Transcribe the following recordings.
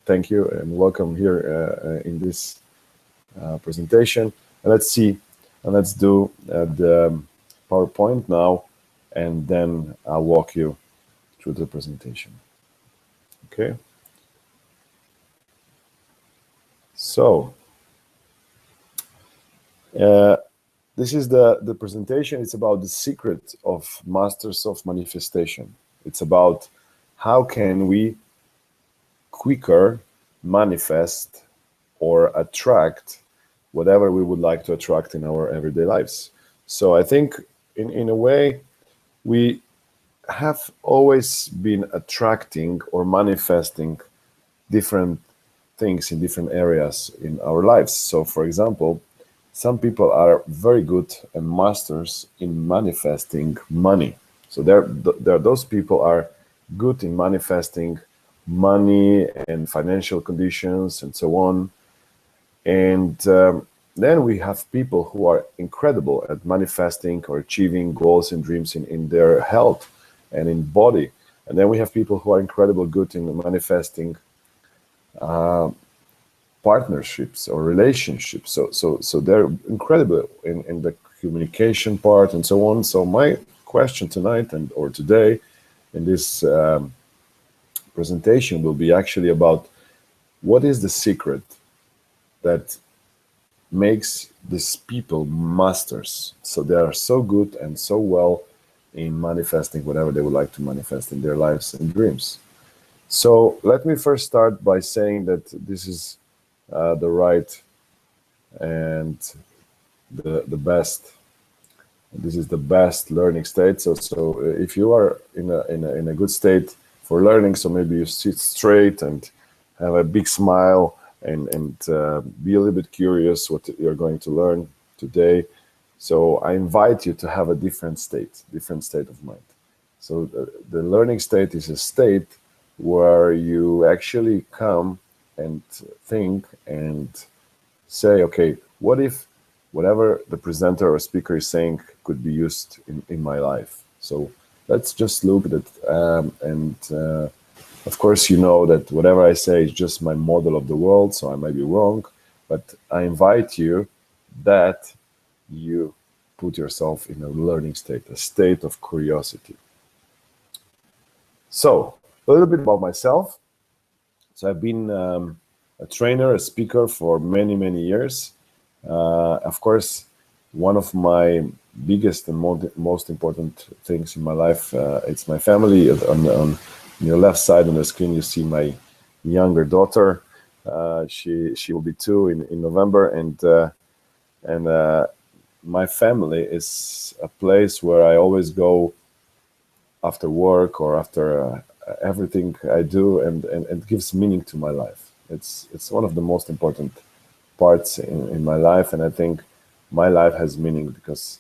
thank you and welcome here in this presentation. And let's see, and let's do the PowerPoint now, and then I'll walk you through the presentation. Okay. So this is the presentation. It's about the secret of masters of manifestation. It's about how can we quicker manifest or attract whatever we would like to attract in our everyday lives. So I think in a way, we have always been attracting or manifesting different things in different areas in our lives. So for example, some people are very good and masters in manifesting money. So those people are good in manifesting money and financial conditions and so on. And then we have people who are incredible at manifesting or achieving goals and dreams in their health and in body. And then we have people who are incredibly good in manifesting partnerships or relationships. So they're incredible in the communication part and so on. So my question tonight or today in this presentation will be actually about what is the secret that makes these people masters. So they are so good and so well in manifesting whatever they would like to manifest in their lives and dreams. So let me first start by saying that this is the right and the best. This is the best learning state. So if you are in a good state for learning, so maybe you sit straight and have a big smile and be a little bit curious what you're going to learn today. So I invite you to have a different state of mind. So the learning state is a state where you actually come and think and say, okay, what if whatever the presenter or speaker is saying could be used in my life? So let's just look at it. Of course, you know that whatever I say is just my model of the world, so I might be wrong, but I invite you that you put yourself in a learning state, a state of curiosity. So a little bit about myself. So I've been a trainer, a speaker for many, many years. Of course, one of my biggest and most important things in my life, it's my family. On your left side on the screen, you see my younger daughter. She will be 2 in November, and my family is a place where I always go after work or after everything I do, and it gives meaning to my life. It's one of the most important parts in my life, and I think my life has meaning because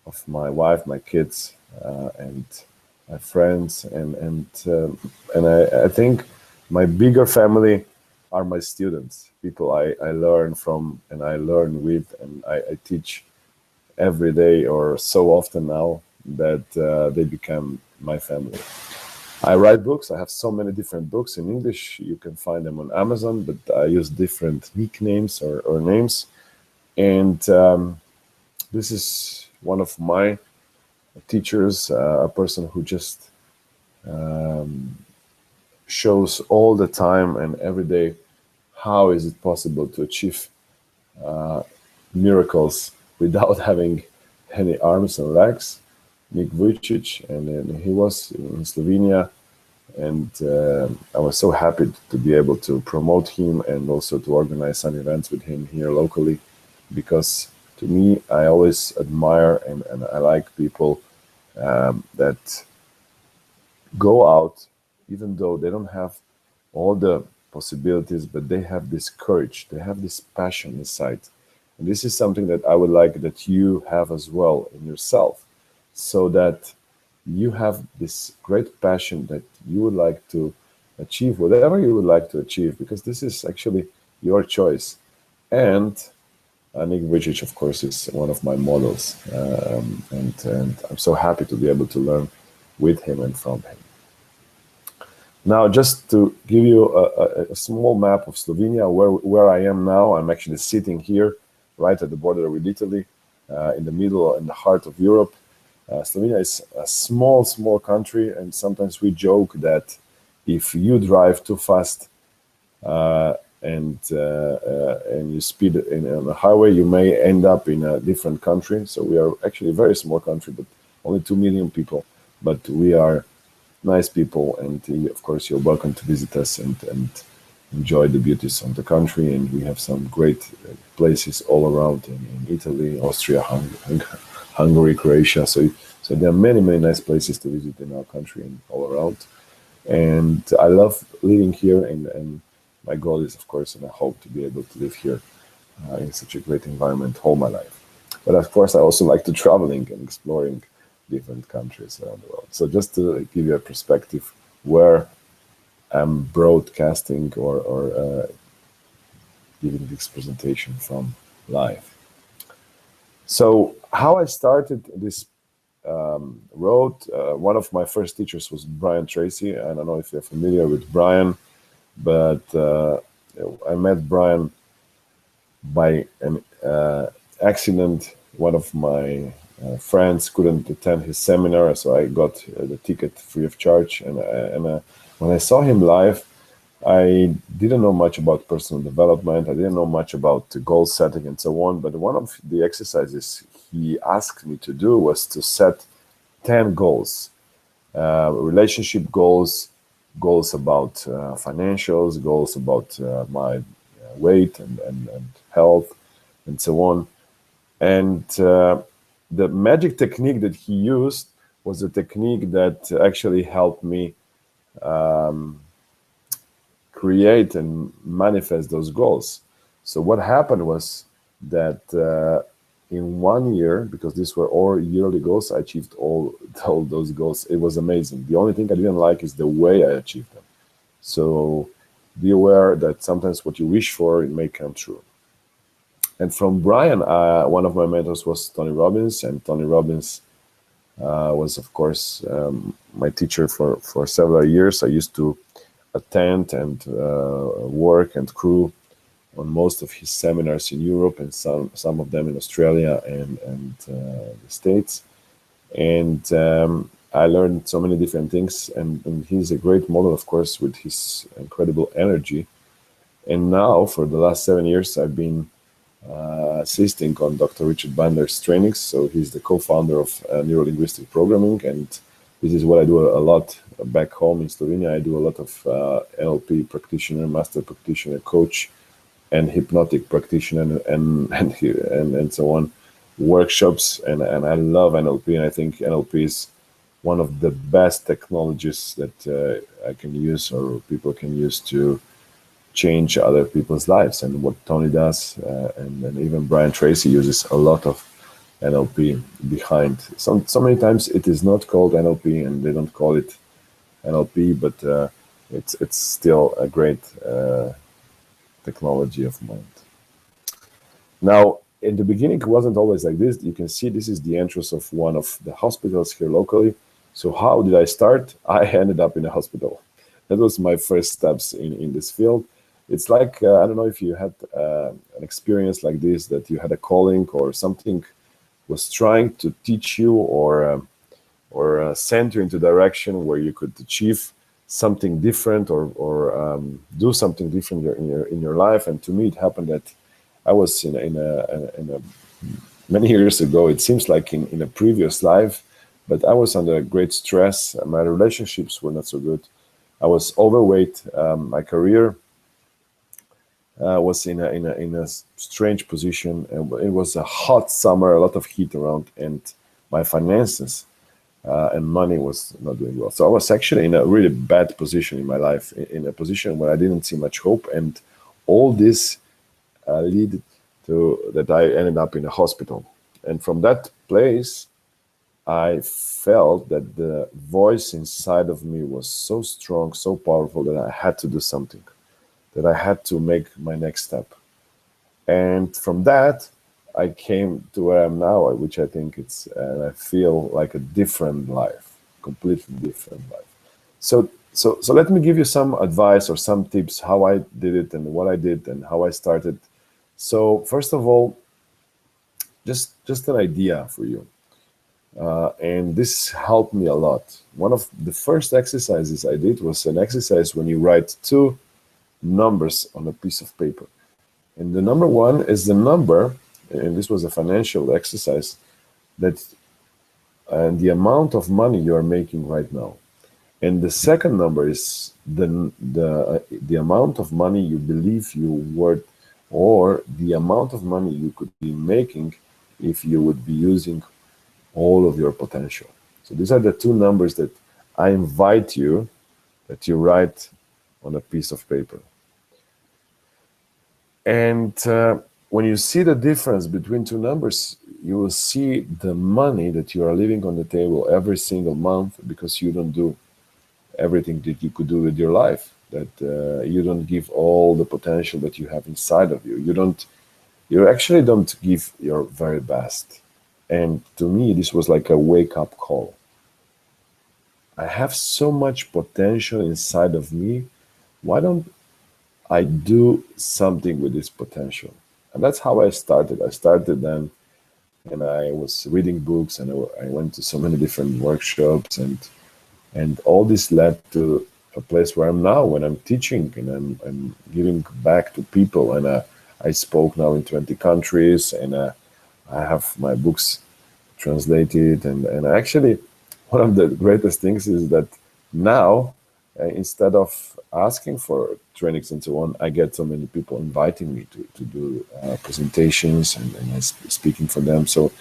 of my wife, my kids, and my friends, and I think my bigger family are my students, people I learn from and I learn with, and I teach every day or so often now that they become my family. I write books. I have so many different books in English. You can find them on Amazon, but I use different nicknames or names. And this is one of my teachers, a person who just shows all the time and every day how is it possible to achieve miracles without having any arms and legs. Nick Vujicic, and he was in Slovenia, and I was so happy to be able to promote him and also to organize some events with him here locally, because to me, I always admire and I like people that go out, even though they don't have all the possibilities, but they have this courage, they have this passion inside. And this is something that I would like that you have as well in yourself, so that you have this great passion that you would like to achieve whatever you would like to achieve, because this is actually your choice. And Nick Vujicic, of course, is one of my models, and I'm so happy to be able to learn with him and from him. Now, just to give you a small map of Slovenia, where I am now, I'm actually sitting here, right at the border with Italy, in the middle, in the heart of Europe. Slovenia is a small country, and sometimes we joke that if you drive too fast and you speed on the highway, you may end up in a different country. So we are actually a very small country, but only 2 million people. But we are nice people, and of course you're welcome to visit us and enjoy the beauties of the country. And we have some great places all around in Italy, Austria, Hungary, Croatia. So there are many nice places to visit in our country and all around. And I love living here, and my goal is, of course, and I hope to be able to live here in such a great environment all my life. But of course, I also like to traveling and exploring different countries around the world. So just to give you a perspective where I'm broadcasting or giving this presentation from live. So how I started this road, one of my first teachers was Brian Tracy. I don't know if you're familiar with Brian, but I met Brian by an accident. One of my friends couldn't attend his seminar, so I got the ticket free of charge. And when I saw him live, I didn't know much about personal development. I didn't know much about goal setting and so on. But one of the exercises he asked me to do was to set 10 goals, relationship goals, goals about financials, goals about my weight and health and so on. And the magic technique that he used was a technique that actually helped me create and manifest those goals. So what happened was that in 1 year, because these were all yearly goals, I achieved all those goals. It was amazing. The only thing I didn't like is the way I achieved them. So be aware that sometimes what you wish for, it may come true. And from Brian, one of my mentors was Tony Robbins, and Tony Robbins was, of course, my teacher for several years. I used to attend and work and crew on most of his seminars in Europe, and some of them in Australia and the States. And I learned so many different things, and he's a great model, of course, with his incredible energy. And now, for the last 7 years, I've been assisting on Dr. Richard Bandler's trainings. So he's the co-founder of Neuro-Linguistic Programming, and this is what I do a lot back home in Slovenia. I do a lot of NLP practitioner, master practitioner, coach, and hypnotic practitioner, and so on, workshops. And I love NLP, and I think NLP is one of the best technologies that I can use or people can use to change other people's lives. And what Tony does, and even Brian Tracy uses a lot of NLP behind. So many times it is not called NLP, and they don't call it NLP, but it's still a great technology of mind. Now, in the beginning, it wasn't always like this. You can see this is the entrance of one of the hospitals here locally. So how did I start? I ended up in a hospital. That was my first steps in this field. It's like, I don't know if you had an experience like this, that you had a calling or something was trying to teach you or send you into direction where you could achieve something different or do something different in your life. And to me, it happened that I was in a many years ago. It seems like in a previous life, but I was under great stress. My relationships were not so good. I was overweight. My career was in a strange position. It was a hot summer, a lot of heat around, and my finances and money was not doing well. So I was actually in a really bad position in my life, in a position where I didn't see much hope, and all this led to that I ended up in a hospital. And from that place, I felt that the voice inside of me was so strong, so powerful, that I had to do something, that I had to make my next step. And from that, I came to where I am now, which I think I feel like a different life, completely different life. So So let me give you some advice or some tips how I did it and what I did and how I started. So first of all, just an idea for you, and this helped me a lot. One of the first exercises I did was an exercise when you write two numbers on a piece of paper, and the number one is the number, and this was a financial exercise, that and the amount of money you are making right now. And the second number is the amount of money you believe you worth, or the amount of money you could be making if you would be using all of your potential. So these are the two numbers that I invite you that you write on a piece of paper. And when you see the difference between two numbers, you will see the money that you are leaving on the table every single month, because you don't do everything that you could do with your life, that you don't give all the potential that you have inside of you. You actually don't give your very best. And to me, this was like a wake-up call. I have so much potential inside of me. Why don't I do something with this potential? And that's how I started. I started then, and I was reading books, and I went to so many different workshops, and all this led to a place where I'm now, when I'm teaching and I'm giving back to people. And I spoke now in 20 countries, and I have my books translated. And actually, one of the greatest things is that now, instead of asking for trainings and so on, I get so many people inviting me to do presentations, and I'm speaking for them. So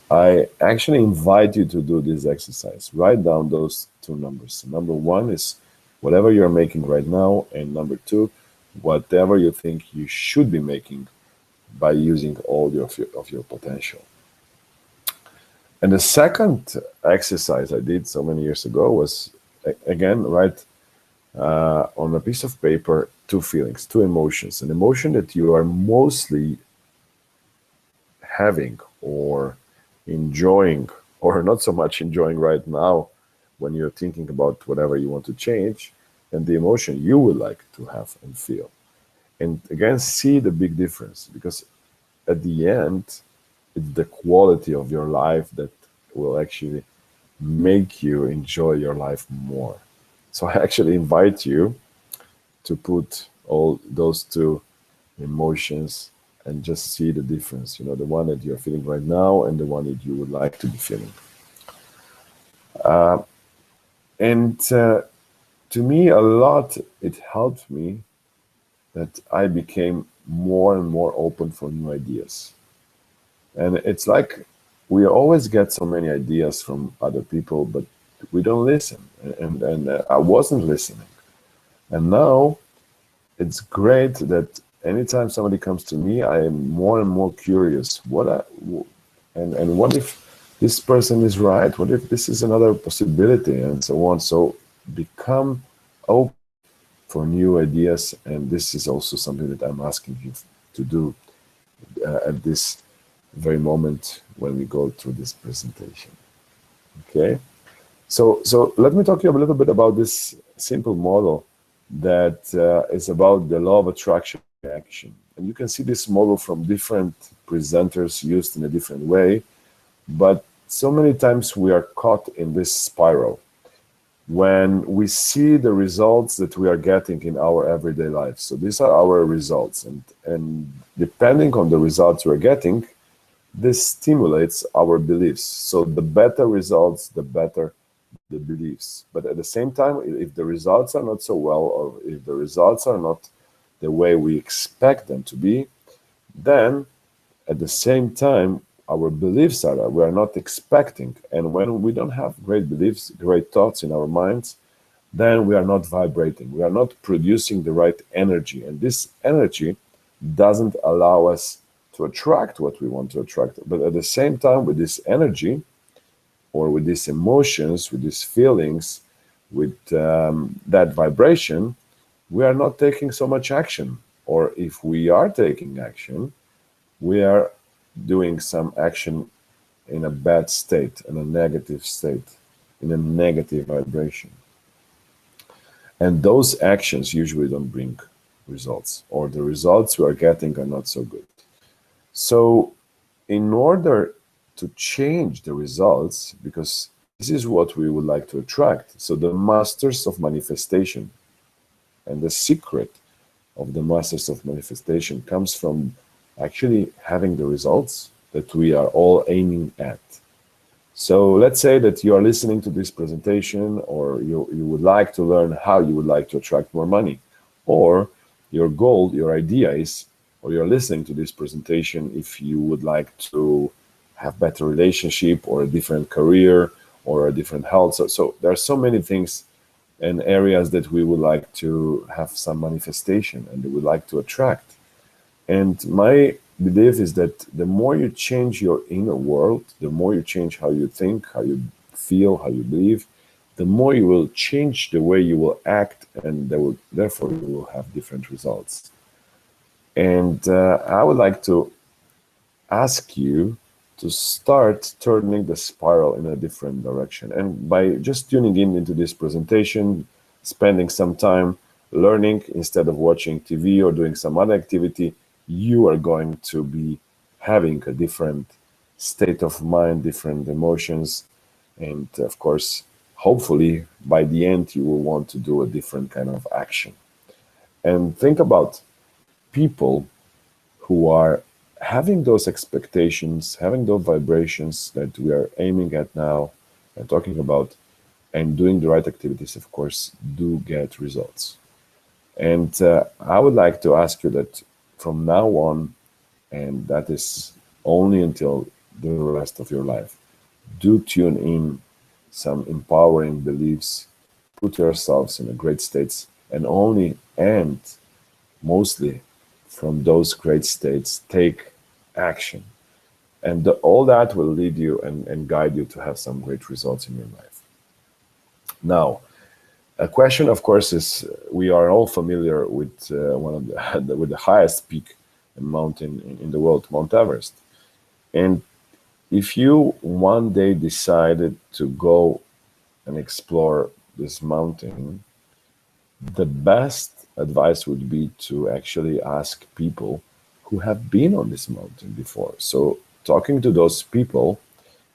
I actually invite you to do this exercise. Write down those two numbers. Number one is whatever you're making right now, and number two, whatever you think you should be making by using all of your potential. And the second exercise I did so many years ago was, again, write on a piece of paper two feelings, two emotions. An emotion that you are mostly having or enjoying, or not so much enjoying right now when you're thinking about whatever you want to change, and the emotion you would like to have and feel. And again, see the big difference, because at the end, it's the quality of your life that will actually make you enjoy your life more. So I actually invite you to put all those two emotions and just see the difference, the one that you're feeling right now and the one that you would like to be feeling. And to me, a lot, it helped me that I became more and more open for new ideas. And it's like we always get so many ideas from other people, but we don't listen. And I wasn't listening. And now it's great that anytime somebody comes to me, I am more and more curious. And what if this person is right? What if this is another possibility, and so on? So become open for new ideas, and this is also something that I'm asking you to do at this very moment when we go through this presentation. Okay, so let me talk to you a little bit about this simple model that is about the law of attraction action. And you can see this model from different presenters used in a different way, but so many times we are caught in this spiral when we see the results that we are getting in our everyday life. So these are our results, and depending on the results we're getting, this stimulates our beliefs. So the better results, the better the beliefs. But at the same time, if the results are not so well, or if the results are not the way we expect them to be, then at the same time, our beliefs are that we are not expecting. And when we don't have great beliefs, great thoughts in our minds, then we are not vibrating. We are not producing the right energy. And this energy doesn't allow us to attract what we want to attract. But at the same time, with this energy, or with these emotions, with these feelings, with that vibration, we are not taking so much action. Or if we are taking action, we are doing some action in a bad state, in a negative state, in a negative vibration. And those actions usually don't bring results, or the results we are getting are not so good. So in order to change the results, because this is what we would like to attract, so the masters of manifestation and the secret of the masters of manifestation comes from actually having the results that we are all aiming at. So let's say that you are listening to this presentation, or you would like to learn how you would like to attract more money, or your goal, your idea is, or you're listening to this presentation if you would like to have better relationship, or a different career, or a different health. So there are so many things and areas that we would like to have some manifestation and we would like to attract. And my belief is that the more you change your inner world, the more you change how you think, how you feel, how you believe, the more you will change the way you will act, and therefore you will have different results. And I would like to ask you to start turning the spiral in a different direction. And by just tuning in into this presentation, spending some time learning instead of watching TV or doing some other activity, you are going to be having a different state of mind, different emotions, and of course, hopefully by the end you will want to do a different kind of action. And think about people who are having those expectations, having those vibrations that we are aiming at now and talking about, and doing the right activities, of course, do get results. And I would like to ask you that from now on, and that is only until the rest of your life, do tune in some empowering beliefs, put yourselves in a great states, and only and mostly from those great states, take action. And all that will lead you and guide you to have some great results in your life. Now, a question, of course, is we are all familiar with one of with the highest peak and mountain in the world, Mount Everest. And if you one day decided to go and explore this mountain, the best advice would be to actually ask people who have been on this mountain before. So talking to those people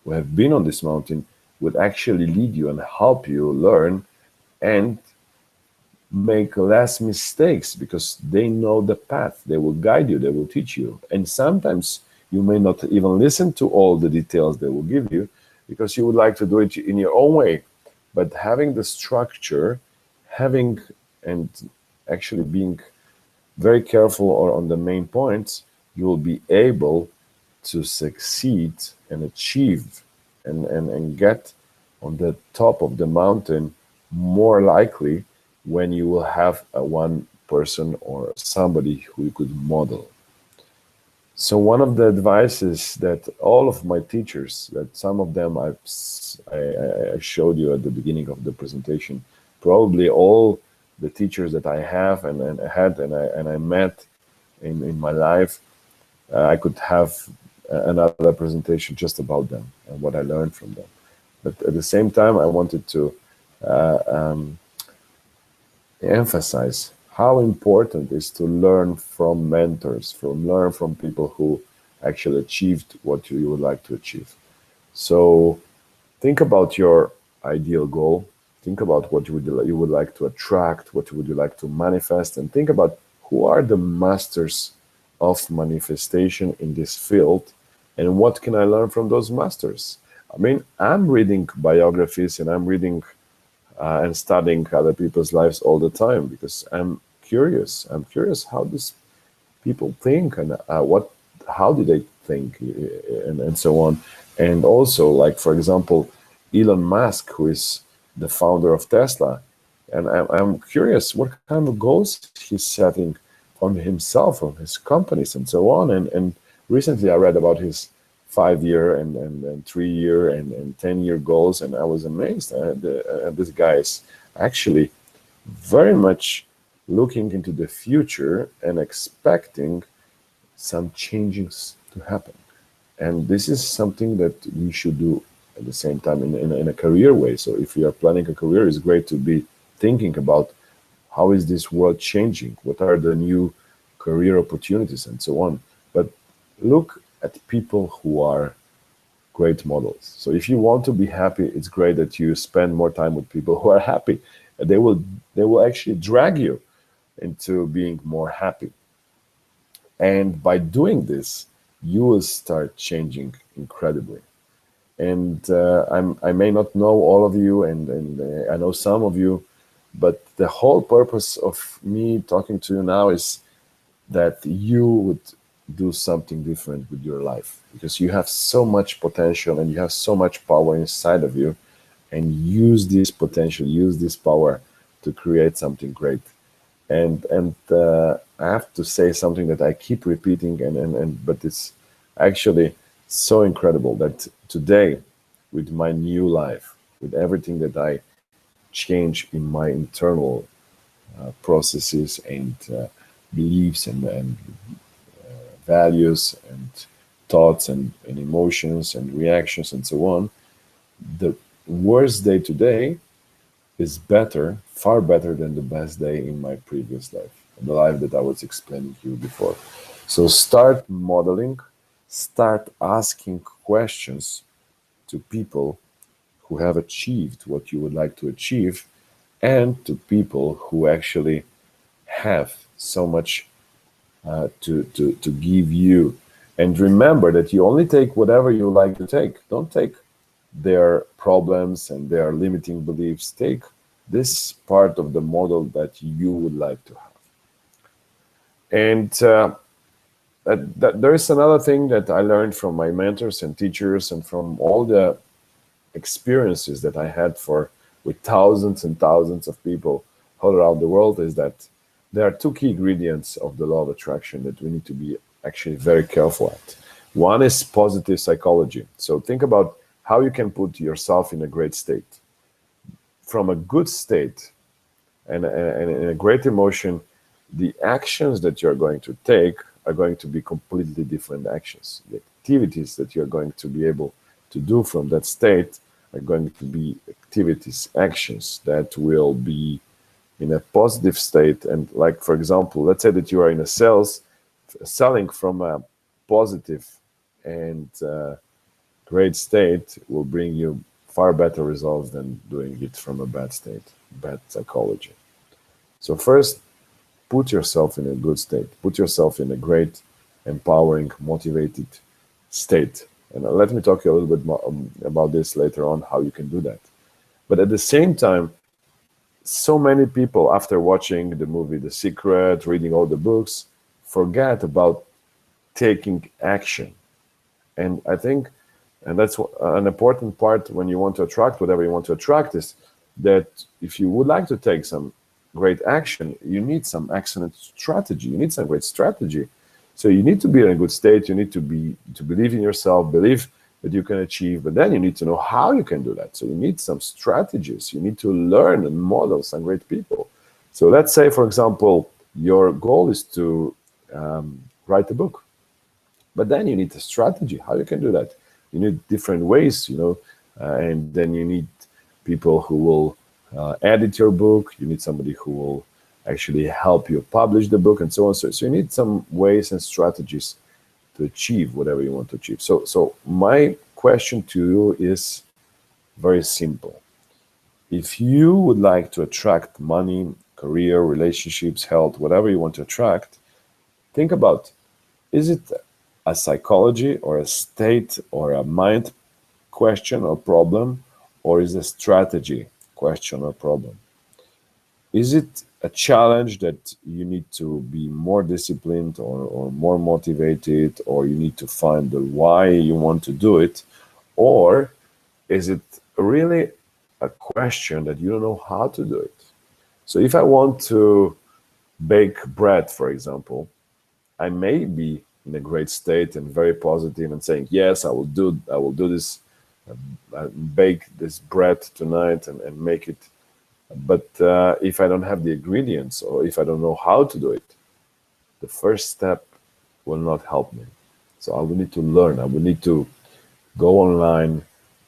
who have been on this mountain would actually lead you and help you learn and make less mistakes, because they know the path. They will guide you, they will teach you. And sometimes you may not even listen to all the details they will give you, because you would like to do it in your own way. But having the structure, having and actually being very careful on the main points, you will be able to succeed and achieve and get on the top of the mountain more likely when you will have a one person or somebody who you could model. So one of the advices that all of my teachers, that some of them I showed you at the beginning of the presentation, probably all the teachers that I have and I met in my life, I could have another presentation just about them and what I learned from them. But at the same time, I wanted to emphasize how important it is to learn from mentors, learn from people who actually achieved what you would like to achieve. So think about your ideal goal. Think about what you would like to attract, what would you like to manifest, and think about who are the masters of manifestation in this field, and what can I learn from those masters? I mean, I'm reading biographies and I'm reading and studying other people's lives all the time, because I'm curious. I'm curious how these people think and how do they think, and so on. And also, like, for example, Elon Musk, who is the founder of Tesla, and I'm curious what kind of goals he's setting on himself, on his companies, and so on. And recently I read about his 5-year and 3-year and 10-year goals, and I was amazed. This guy is actually very much looking into the future and expecting some changes to happen. And this is something that we should do at the same time in a career way. So if you are planning a career, it's great to be thinking about how is this world changing, what are the new career opportunities, and so on. But look at people who are great models. So if you want to be happy, it's great that you spend more time with people who are happy. They will actually drag you into being more happy. And by doing this, you will start changing incredibly. And I may not know all of you, and I know some of you, but the whole purpose of me talking to you now is that you would do something different with your life, because you have so much potential and you have so much power inside of you, and use this potential, use this power to create something great. And I have to say something that I keep repeating, and but it's actually so incredible that today, with my new life, with everything that I change in my internal processes and beliefs and values and thoughts and emotions and reactions and so on, the worst day today is better, far better than the best day in my previous life, the life that I was explaining to you before. So start modeling, start asking questions to people who have achieved what you would like to achieve, and to people who actually have so much to give you. And remember that you only take whatever you like to take. Don't take their problems and their limiting beliefs. Take this part of the model that you would like to have. And there is another thing that I learned from my mentors and teachers, and from all the experiences that I had with thousands and thousands of people all around the world, is that there are two key ingredients of the law of attraction that we need to be actually very careful at. One is positive psychology. So think about how you can put yourself in a great state. From a good state and in a great emotion, the actions that you're going to take are going to be completely different actions. The activities that you're going to be able to do from that state are going to be activities, actions that will be in a positive state. And like, for example, let's say that you are in a selling from a positive and great state will bring you far better results than doing it from a bad state, bad psychology. So first, put yourself in a good state. Put yourself in a great, empowering, motivated state. And let me talk to you a little bit more about this later on, how you can do that. But at the same time, so many people, after watching the movie The Secret, reading all the books, forget about taking action. And I think, and that's an important part when you want to attract whatever you want to attract, is that if you would like to take some great action, you need some excellent strategy. You need some great strategy. So you need to be in a good state. You need to believe in yourself, believe that you can achieve, but then you need to know how you can do that. So you need some strategies. You need to learn and model some great people. So let's say, for example, your goal is to write a book, but then you need a strategy, how you can do that. You need different ways, and then you need people who will edit your book. You need somebody who will actually help you publish the book, and so on. So you need some ways and strategies to achieve whatever you want to achieve. So my question to you is very simple. If you would like to attract money, career, relationships, health, whatever you want to attract, think about, is it a psychology or a state or a mind question or problem, or is it a strategy question or problem? Is it a challenge that you need to be more disciplined or more motivated, or you need to find the why you want to do it? Or is it really a question that you don't know how to do it? So if I want to bake bread, for example, I may be in a great state and very positive and saying, yes, I will do this, bake this bread tonight and make it. But if I don't have the ingredients, or if I don't know how to do it, the first step will not help me. So I will need to learn. I will need to go online,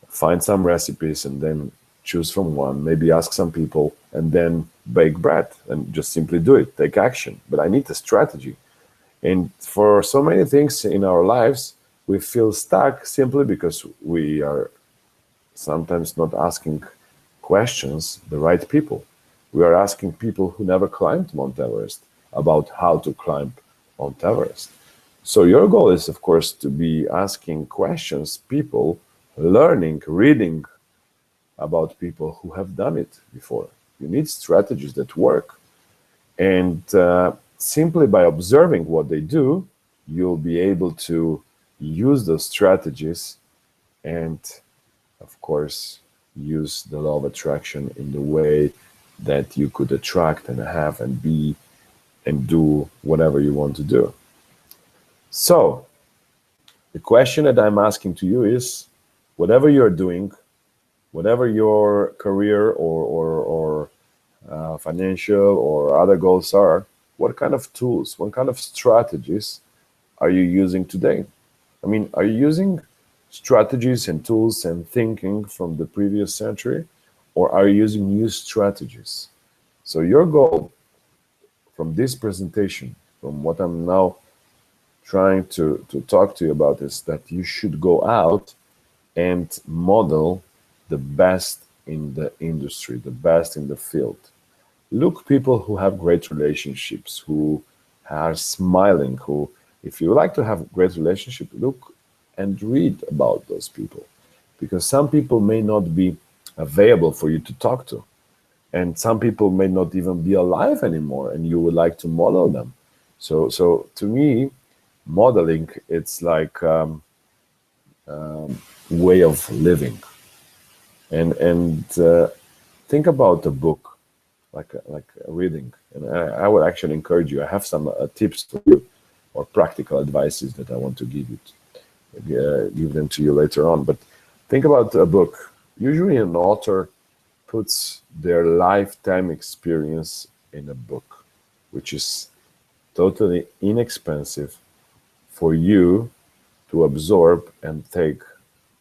find some recipes, and then choose from one, maybe ask some people, and then bake bread and just simply do it, take action. But I need a strategy. And for so many things in our lives, we feel stuck simply because we are sometimes not asking questions the right people. We are asking people who never climbed Mount Everest about how to climb Mount Everest. So your goal is, of course, to be asking questions, people, learning, reading about people who have done it before. You need strategies that work. And simply by observing what they do, you'll be able to use those strategies and, of course, use the law of attraction in the way that you could attract and have and be and do whatever you want to do. So, the question that I'm asking to you is, whatever you're doing, whatever your career or financial or other goals are, what kind of tools, what kind of strategies are you using today? I mean, are you using strategies and tools and thinking from the previous century, or are you using new strategies? So your goal from this presentation, from what I'm now trying to talk to you about, is that you should go out and model the best in the industry, the best in the field. Look people who have great relationships, who are smiling, who, if you like to have great relationship, look and read about those people. Because some people may not be available for you to talk to. And some people may not even be alive anymore, and you would like to model them. So to me, modeling, it's like way of living. And think about a book, like reading. And I would actually encourage you. I have some tips for you, or practical advices that I want to give them to you later on. But think about a book. Usually, an author puts their lifetime experience in a book, which is totally inexpensive for you to absorb and take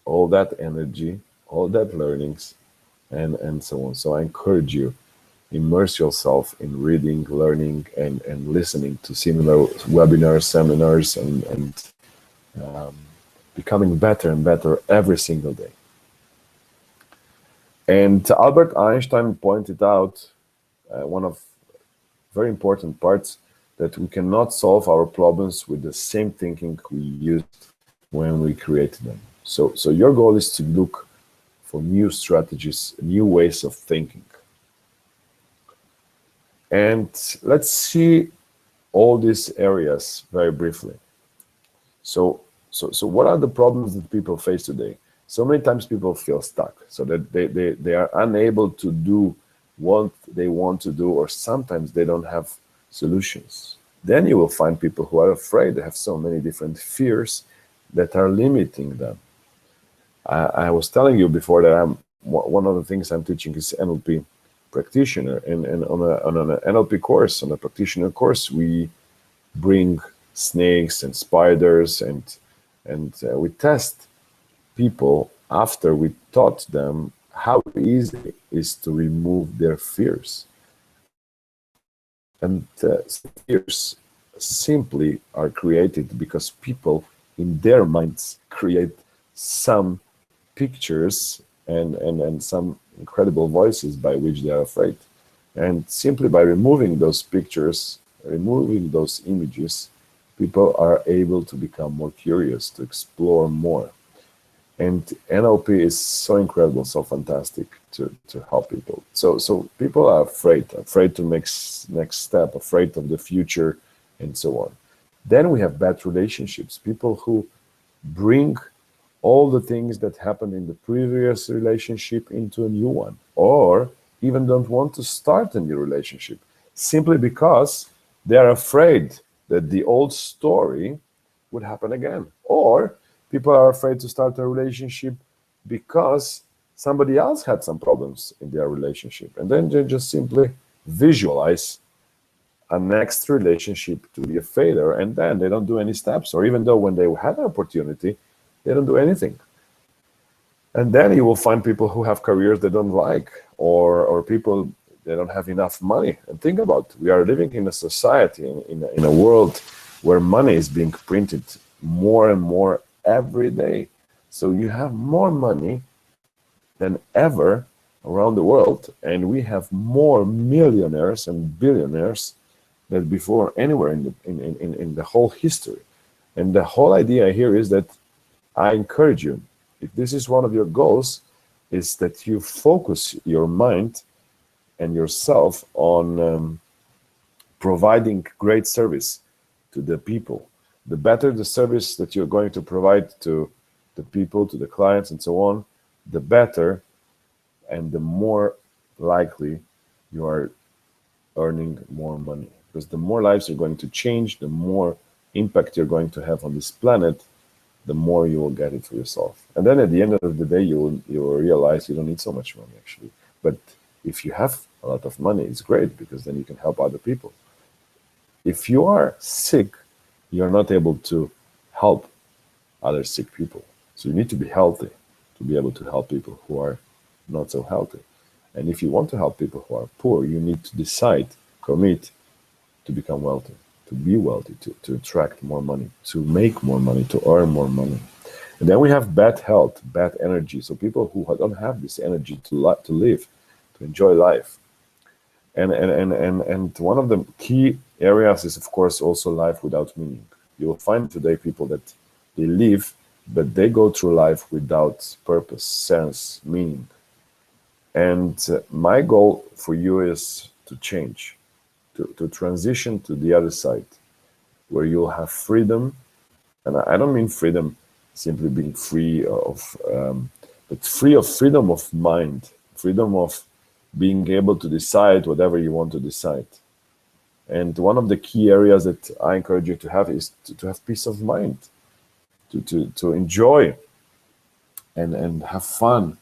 all that energy, all that learnings, and so on. So I encourage you, immerse yourself in reading, learning, and listening to similar webinars, seminars, and becoming better and better every single day. And Albert Einstein pointed out one of very important parts, that we cannot solve our problems with the same thinking we used when we created them. So your goal is to look for new strategies, new ways of thinking. And let's see all these areas very briefly. So what are the problems that people face today? So many times people feel stuck, so that they are unable to do what they want to do, or sometimes they don't have solutions. Then you will find people who are afraid. They have so many different fears that are limiting them. I was telling you before that one of the things I'm teaching is NLP practitioner, and on an NLP course, on a practitioner course, we bring snakes and spiders, and we test people after we taught them how easy it is to remove their fears. And fears simply are created because people in their minds create some pictures and some incredible voices by which they are afraid. And simply by removing those pictures, removing those images, people are able to become more curious, to explore more. And NLP is so incredible, so fantastic to help people. So people are afraid to make next step, afraid of the future, and so on. Then we have bad relationships, people who bring all the things that happened in the previous relationship into a new one, or even don't want to start a new relationship, simply because they are afraid that the old story would happen again. Or people are afraid to start a relationship because somebody else had some problems in their relationship, and then they just simply visualize a next relationship to be a failure, and then they don't do any steps, or even though when they had an opportunity, they don't do anything. And then you will find people who have careers they don't like, or people they don't have enough money. And think about, we are living in a society, in a world where money is being printed more and more every day. So you have more money than ever around the world, and we have more millionaires and billionaires than before anywhere in the whole history. And the whole idea here is that I encourage you, if this is one of your goals, is that you focus your mind and yourself on providing great service to the people. The better the service that you're going to provide to the people, to the clients, and so on, the better and the more likely you are earning more money. Because the more lives you're going to change, the more impact you're going to have on this planet, the more you will get it for yourself. And then at the end of the day, you will realize you don't need so much money, actually. But if you have a lot of money, it's great, because then you can help other people. If you are sick, you're not able to help other sick people. So you need to be healthy to be able to help people who are not so healthy. And if you want to help people who are poor, you need to decide, commit to become wealthy, to be wealthy, to attract more money, to make more money, to earn more money. And then we have bad health, bad energy. So people who don't have this energy to live, to enjoy life. And one of the key areas is, of course, also life without meaning. You will find today people that they live, but they go through life without purpose, sense, meaning. And my goal for you is to change, to transition to the other side, where you'll have freedom. And I don't mean freedom simply being free of, but freedom of mind, freedom of being able to decide whatever you want to decide. And one of the key areas that I encourage you to have is to have peace of mind, to enjoy and have fun,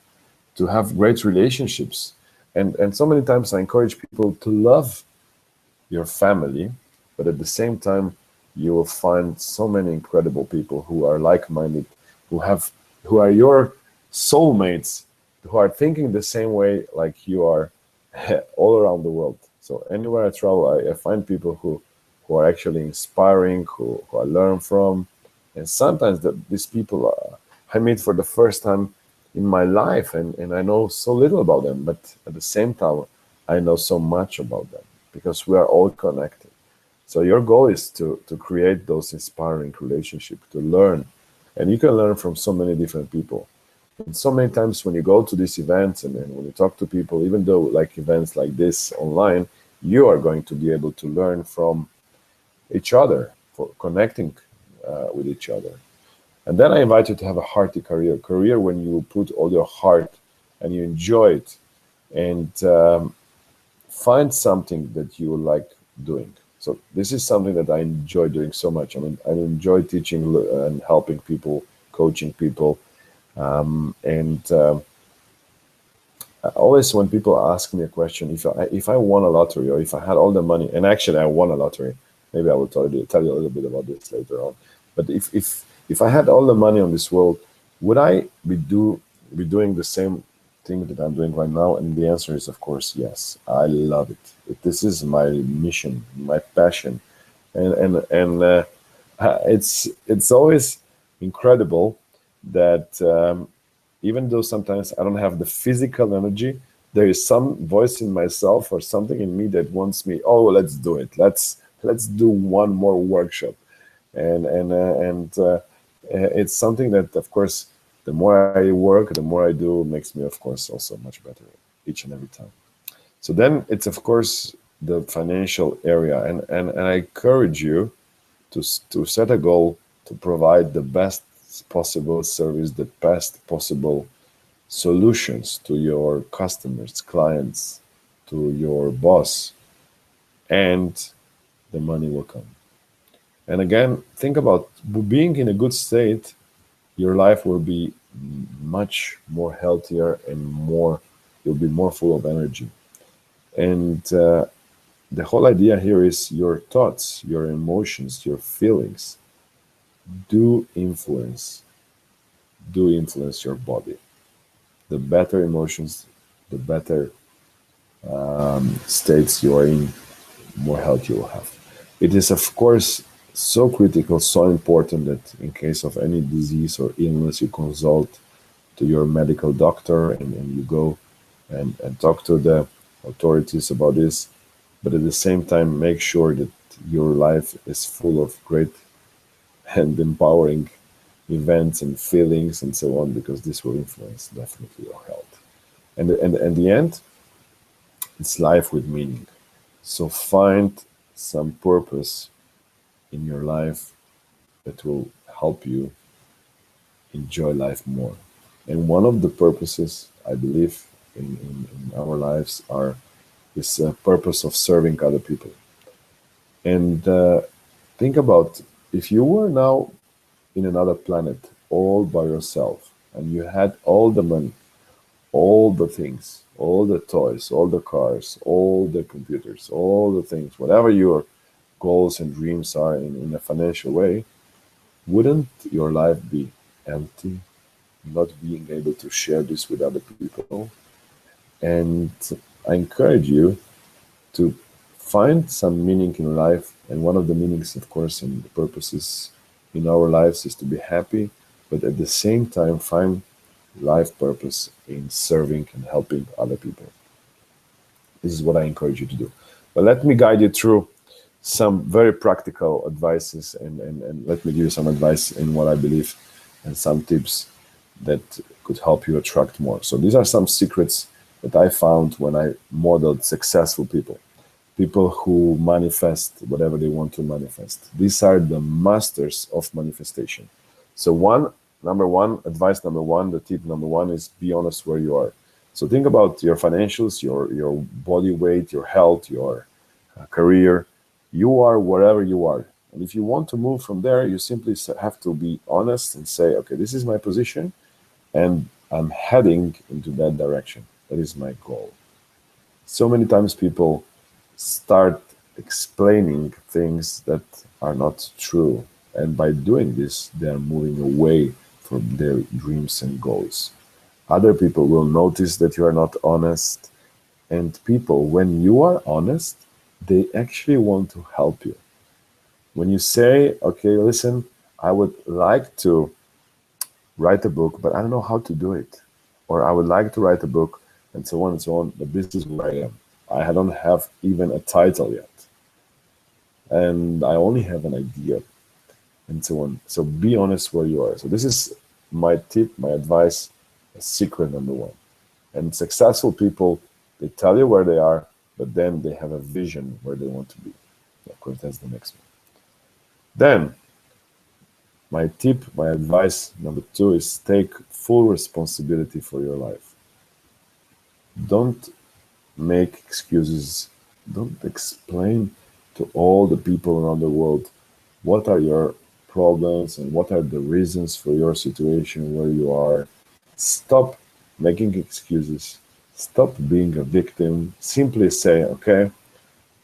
to have great relationships. And so many times I encourage people to love your family, but at the same time, you will find so many incredible people who are like-minded, who are your soulmates, who are thinking the same way like you are all around the world. So anywhere I travel, I find people who are actually inspiring, who I learn from. And sometimes these people I meet for the first time in my life, and I know so little about them, but at the same time, I know so much about them, because we are all connected. So your goal is to create those inspiring relationships, to learn. And you can learn from so many different people. And so many times when you go to these events and when you talk to people, even though like events like this online, you are going to be able to learn from each other, for connecting with each other. And then I invite you to have a hearty career when you put all your heart and you enjoy it, and find something that you like doing. So this is something that I enjoy doing so much. I mean, I enjoy teaching and helping people, coaching people. Always when people ask me a question, if I won a lottery, or if I had all the money, and actually I won a lottery, maybe I will tell you a little bit about this later on. But if I had all the money on this world, would I be doing the same thing that I'm doing right now? And the answer is, of course, yes. I love it. This is my mission, my passion, and it's always incredible that even though sometimes I don't have the physical energy, there is some voice in myself or something in me that wants me. Oh, let's do it. Let's do one more workshop, and it's something that, of course, the more I work, the more I do, makes me, of course, also much better each and every time. So then it's, of course, the financial area, and I encourage you to set a goal to provide the best possible service, the best possible solutions to your customers, clients, to your boss, and the money will come. And again, think about being in a good state. Your life will be much more healthier and you'll be more full of energy. And the whole idea here is your thoughts, your emotions, your feelings do influence your body. the better emotions, the better states you are in, more health you will have. It is, of course, so critical, so important that in case of any disease or illness, you consult to your medical doctor and you go and talk to the authorities about this. But at the same time, make sure that your life is full of great and empowering events and feelings and so on, because this will influence definitely your health. And at the end, it's life with meaning. So find some purpose in your life that will help you enjoy life more. And one of the purposes I believe in our lives are this purpose of serving other people. And think about, if you were now in another planet all by yourself and you had all the money, all the things, all the toys, all the cars, all the computers, all the things, whatever your goals and dreams are in a financial way, wouldn't your life be empty, not being able to share this with other people? And I encourage you to find some meaning in life. And one of the meanings, of course, and the purposes in our lives is to be happy, but at the same time, find life purpose in serving and helping other people. This is what I encourage you to do. But let me guide you through some very practical advices, and let me give you some advice in what I believe and some tips that could help you attract more. So these are some secrets that I found when I modeled successful people, people who manifest whatever they want to manifest. These are the masters of manifestation. So advice number one, the tip number one is be honest where you are. So think about your financials, your body weight, your health, your career. You are wherever you are. And if you want to move from there, you simply have to be honest and say, okay, this is my position and I'm heading into that direction. That is my goal. So many times people start explaining things that are not true. And by doing this, they are moving away from their dreams and goals. Other people will notice that you are not honest. And people, when you are honest, they actually want to help you. When you say, okay, listen, I would like to write a book, but I don't know how to do it. Or I would like to write a book, and so on and so on, but this is where I am. I don't have even a title yet. And I only have an idea, and so on. So be honest where you are. So this is my tip, my advice, secret number one. And successful people, they tell you where they are, but then they have a vision where they want to be. Of course, that's the next one. Then, my tip, my advice number two is take full responsibility for your life. Don't make excuses. Don't explain to all the people around the world what are your problems and what are the reasons for your situation where you are. Stop making excuses. Stop being a victim. Simply say, okay,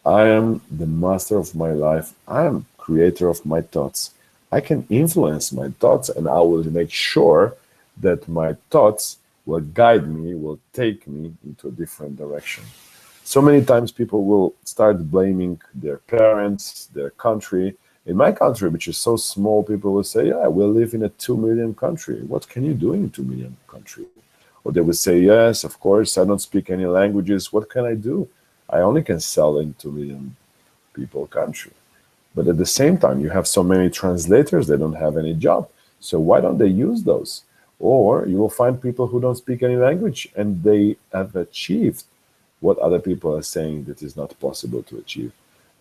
I am the master of my life. I am creator of my thoughts. I can influence my thoughts, and I will make sure that my thoughts will guide me, will take me into a different direction. So many times people will start blaming their parents, their country. In my country, which is so small, people will say, yeah, we live in a 2 million country. What can you do in a 2 million country? Or they will say, yes, of course, I don't speak any languages. What can I do? I only can sell in 2 million people country. But at the same time, you have so many translators, they don't have any job. So why don't they use those? Or you will find people who don't speak any language and they have achieved what other people are saying that is not possible to achieve.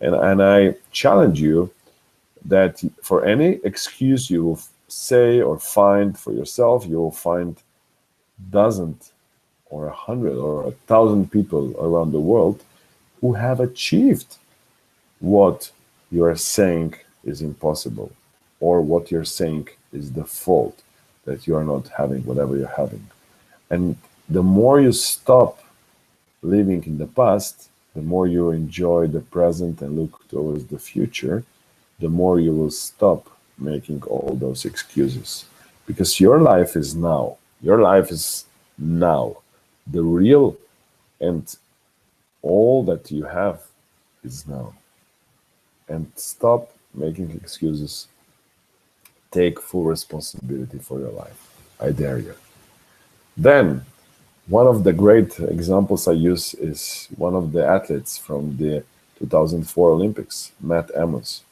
And I challenge you that for any excuse you will say or find for yourself, you will find dozens or 100 or 1,000 people around the world who have achieved what you are saying is impossible, or what you're saying is the fault that you are not having whatever you're having. And the more you stop living in the past, the more you enjoy the present and look towards the future, the more you will stop making all those excuses. Because your life is now. Your life is now. The real and all that you have is now. And stop making excuses. Take full responsibility for your life. I dare you. Then, one of the great examples I use is one of the athletes from the 2004 Olympics, Matt Amos,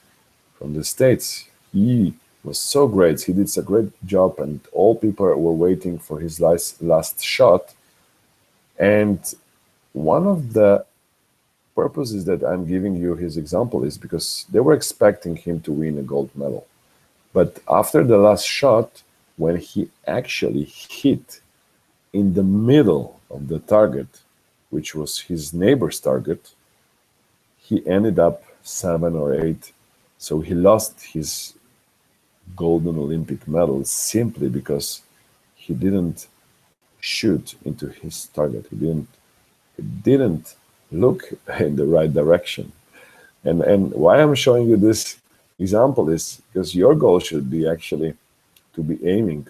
from the States. He was so great. He did a great job, and all people were waiting for his last shot. And one of the purposes that I'm giving you his example is because they were expecting him to win a gold medal. But after the last shot, when he actually hit in the middle of the target, which was his neighbor's target, he ended up 7 or 8. So he lost his golden Olympic medal simply because he didn't shoot into his target. He didn't look in the right direction. And why I'm showing you this example is because your goal should be actually to be aiming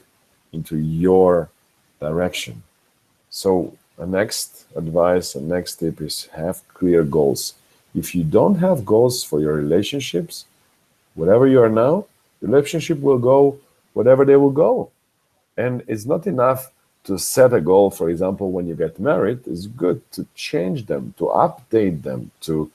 into your direction. So the next advice and next tip is have clear goals. If you don't have goals for your relationships, whatever you are now, the relationship will go whatever they will go. And it's not enough to set a goal. For example, when you get married, it's good to change them, to update them, to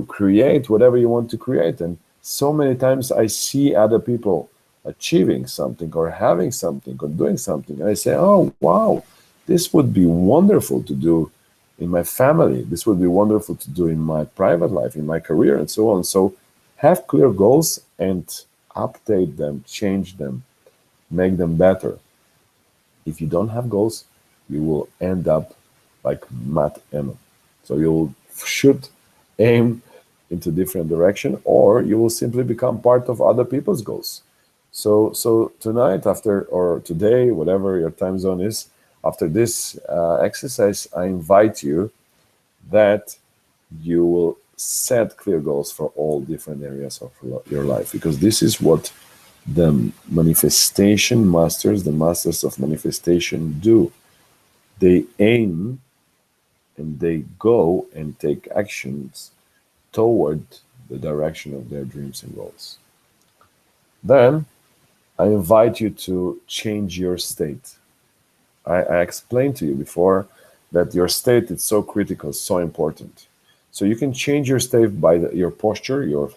create whatever you want to create. And so many times I see other people achieving something or having something or doing something. And I say, oh, wow, this would be wonderful to do in my family. This would be wonderful to do in my private life, in my career, and so on. So have clear goals and update them, change them, make them better. If you don't have goals, you will end up like Matt Emmon. So you'll shoot, aim into different direction, or you will simply become part of other people's goals. So tonight, after or today, whatever your time zone is, after this exercise, I invite you that you will set clear goals for all different areas of your life, because this is what the manifestation masters, the masters of manifestation do. They aim and they go and take actions toward the direction of their dreams and goals. Then I invite you to change your state. I explained to you before that your state is so critical, so important. So you can change your state by your posture, your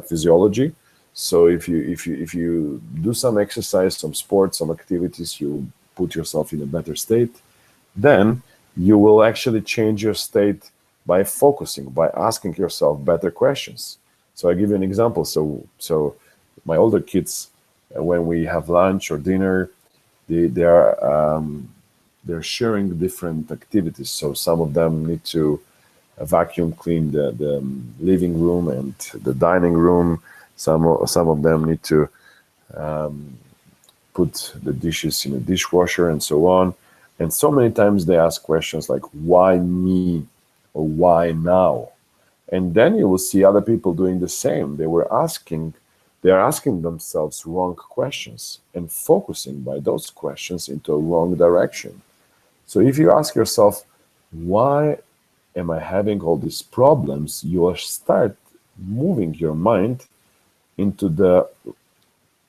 physiology. So if you do some exercise, some sports, some activities, you put yourself in a better state. Then you will actually change your state by focusing, by asking yourself better questions. So I give you an example. So my older kids, when we have lunch or dinner, they're sharing different activities. So some of them need to vacuum clean the living room and the dining room. Some of them need to put the dishes in a dishwasher and so on. And so many times they ask questions like, why me or why now? And then you will see other people doing the same. They are asking themselves wrong questions and focusing by those questions into a wrong direction. So if you ask yourself, why am I having all these problems? You will start moving your mind into the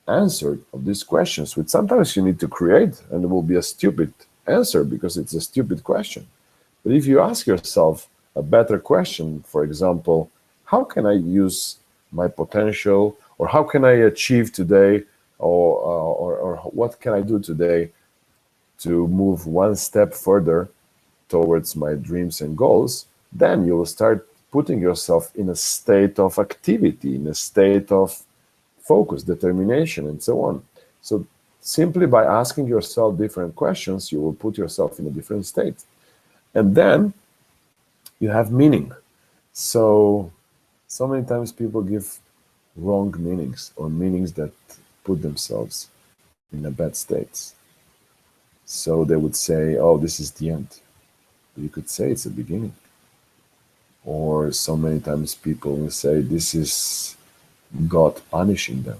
answer of these questions, which sometimes you need to create, and it will be a stupid answer because it's a stupid question. But if you ask yourself a better question, for example, how can I use my potential, or how can I achieve today, or what can I do today to move one step further towards my dreams and goals, then you will start putting yourself in a state of activity, in a state of focus, determination, and so on. So simply by asking yourself different questions, you will put yourself in a different state. And then you have meaning. So many times people give wrong meanings, or meanings that put themselves in a bad state. So they would say, oh, this is the end. You could say it's a beginning. Or so many times people will say, this is God punishing them.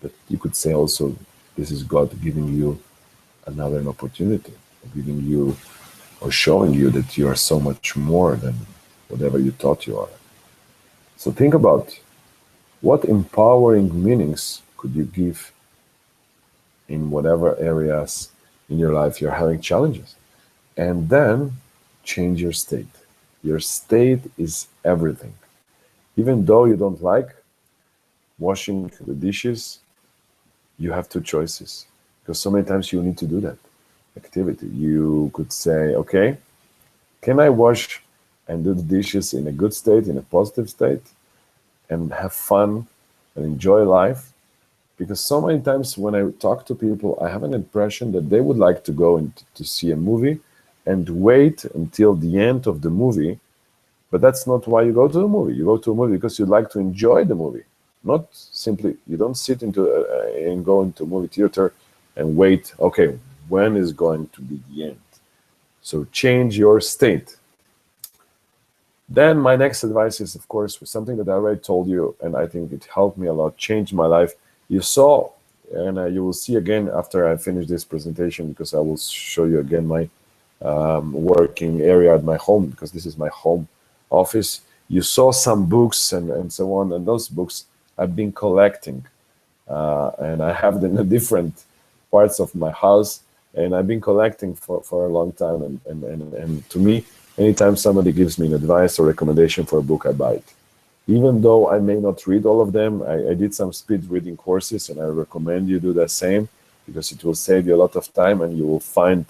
But you could say also, this is God giving you another opportunity. giving you or showing you that you are so much more than whatever you thought you are. So think about what empowering meanings could you give in whatever areas in your life you're having challenges. And then change your state. Your state is everything. Even though you don't like washing the dishes, you have two choices. Because so many times you need to do that activity. You could say, okay, can I wash and do the dishes in a good state, in a positive state, and have fun and enjoy life? Because so many times when I talk to people, I have an impression that they would like to go and to see a movie and wait until the end of the movie. But that's not why you go to the movie. You go to a movie because you like to enjoy the movie, not simply, you don't sit into and go into a movie theater and wait, okay, when is going to be the end? So change your state. Then my next advice is, of course, something that I already told you, and I think it helped me a lot, changed my life. You saw, and you will see again after I finish this presentation, because I will show you again my working area at my home, because this is my home office. You saw some books and so on, and those books I've been collecting, and I have them in different parts of my house, and I've been collecting for a long time. And to me, anytime somebody gives me an advice or recommendation for a book, I buy it. Even though I may not read all of them, I did some speed reading courses, and I recommend you do the same, because it will save you a lot of time, and you will find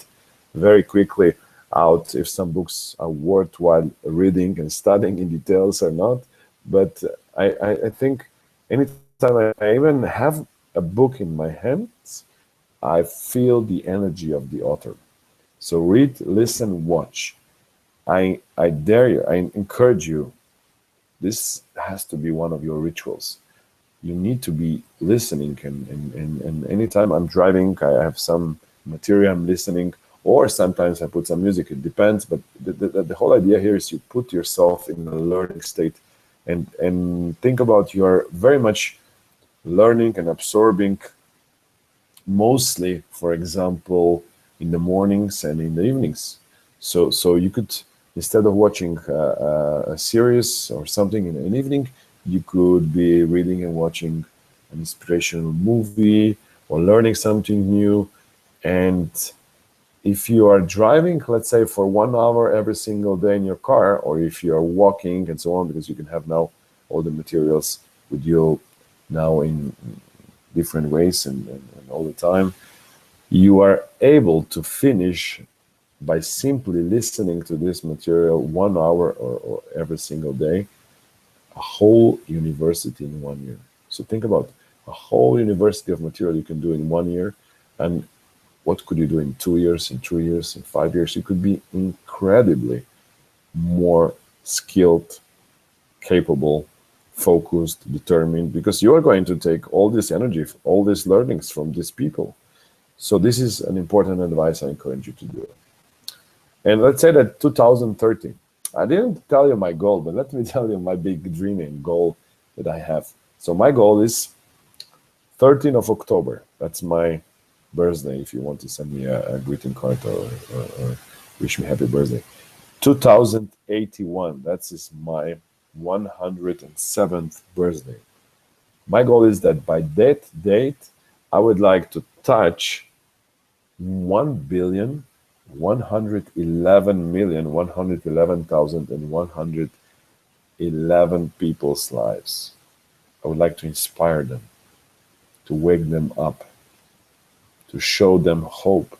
very quickly out if some books are worthwhile reading and studying in details or not. But I think anytime I even have a book in my hands, I feel the energy of the author. So read, listen, watch. I dare you, I encourage you, this has to be one of your rituals. You need to be listening, and anytime I'm driving, I have some material I'm listening, or sometimes I put some music, it depends, but the whole idea here is you put yourself in a learning state, and think about you're very much learning and absorbing, mostly, for example, in the mornings and in the evenings. So you could, instead of watching a series or something in an evening, you could be reading and watching an inspirational movie or learning something new. And if you are driving, let's say, for 1 hour every single day in your car, or if you are walking and so on, because you can have now all the materials with you now in different ways and all the time, you are able to finish by simply listening to this material 1 hour or every single day, a whole university in 1 year. So think about a whole university of material you can do in 1 year, and what could you do in 2 years, in 3 years, in 5 years? You could be incredibly more skilled, capable, focused, determined, because you are going to take all this energy, all these learnings from these people. So this is an important advice I encourage you to do. And let's say that 2030, I didn't tell you my goal, but let me tell you my big dream and goal that I have. So my goal is 13th of October. That's my birthday, if you want to send me a greeting card or wish me happy birthday. 2081, that is my 107th birthday. My goal is that by that date, I would like to touch 1,111,111,111 people's lives. I would like to inspire them, to wake them up, to show them hope,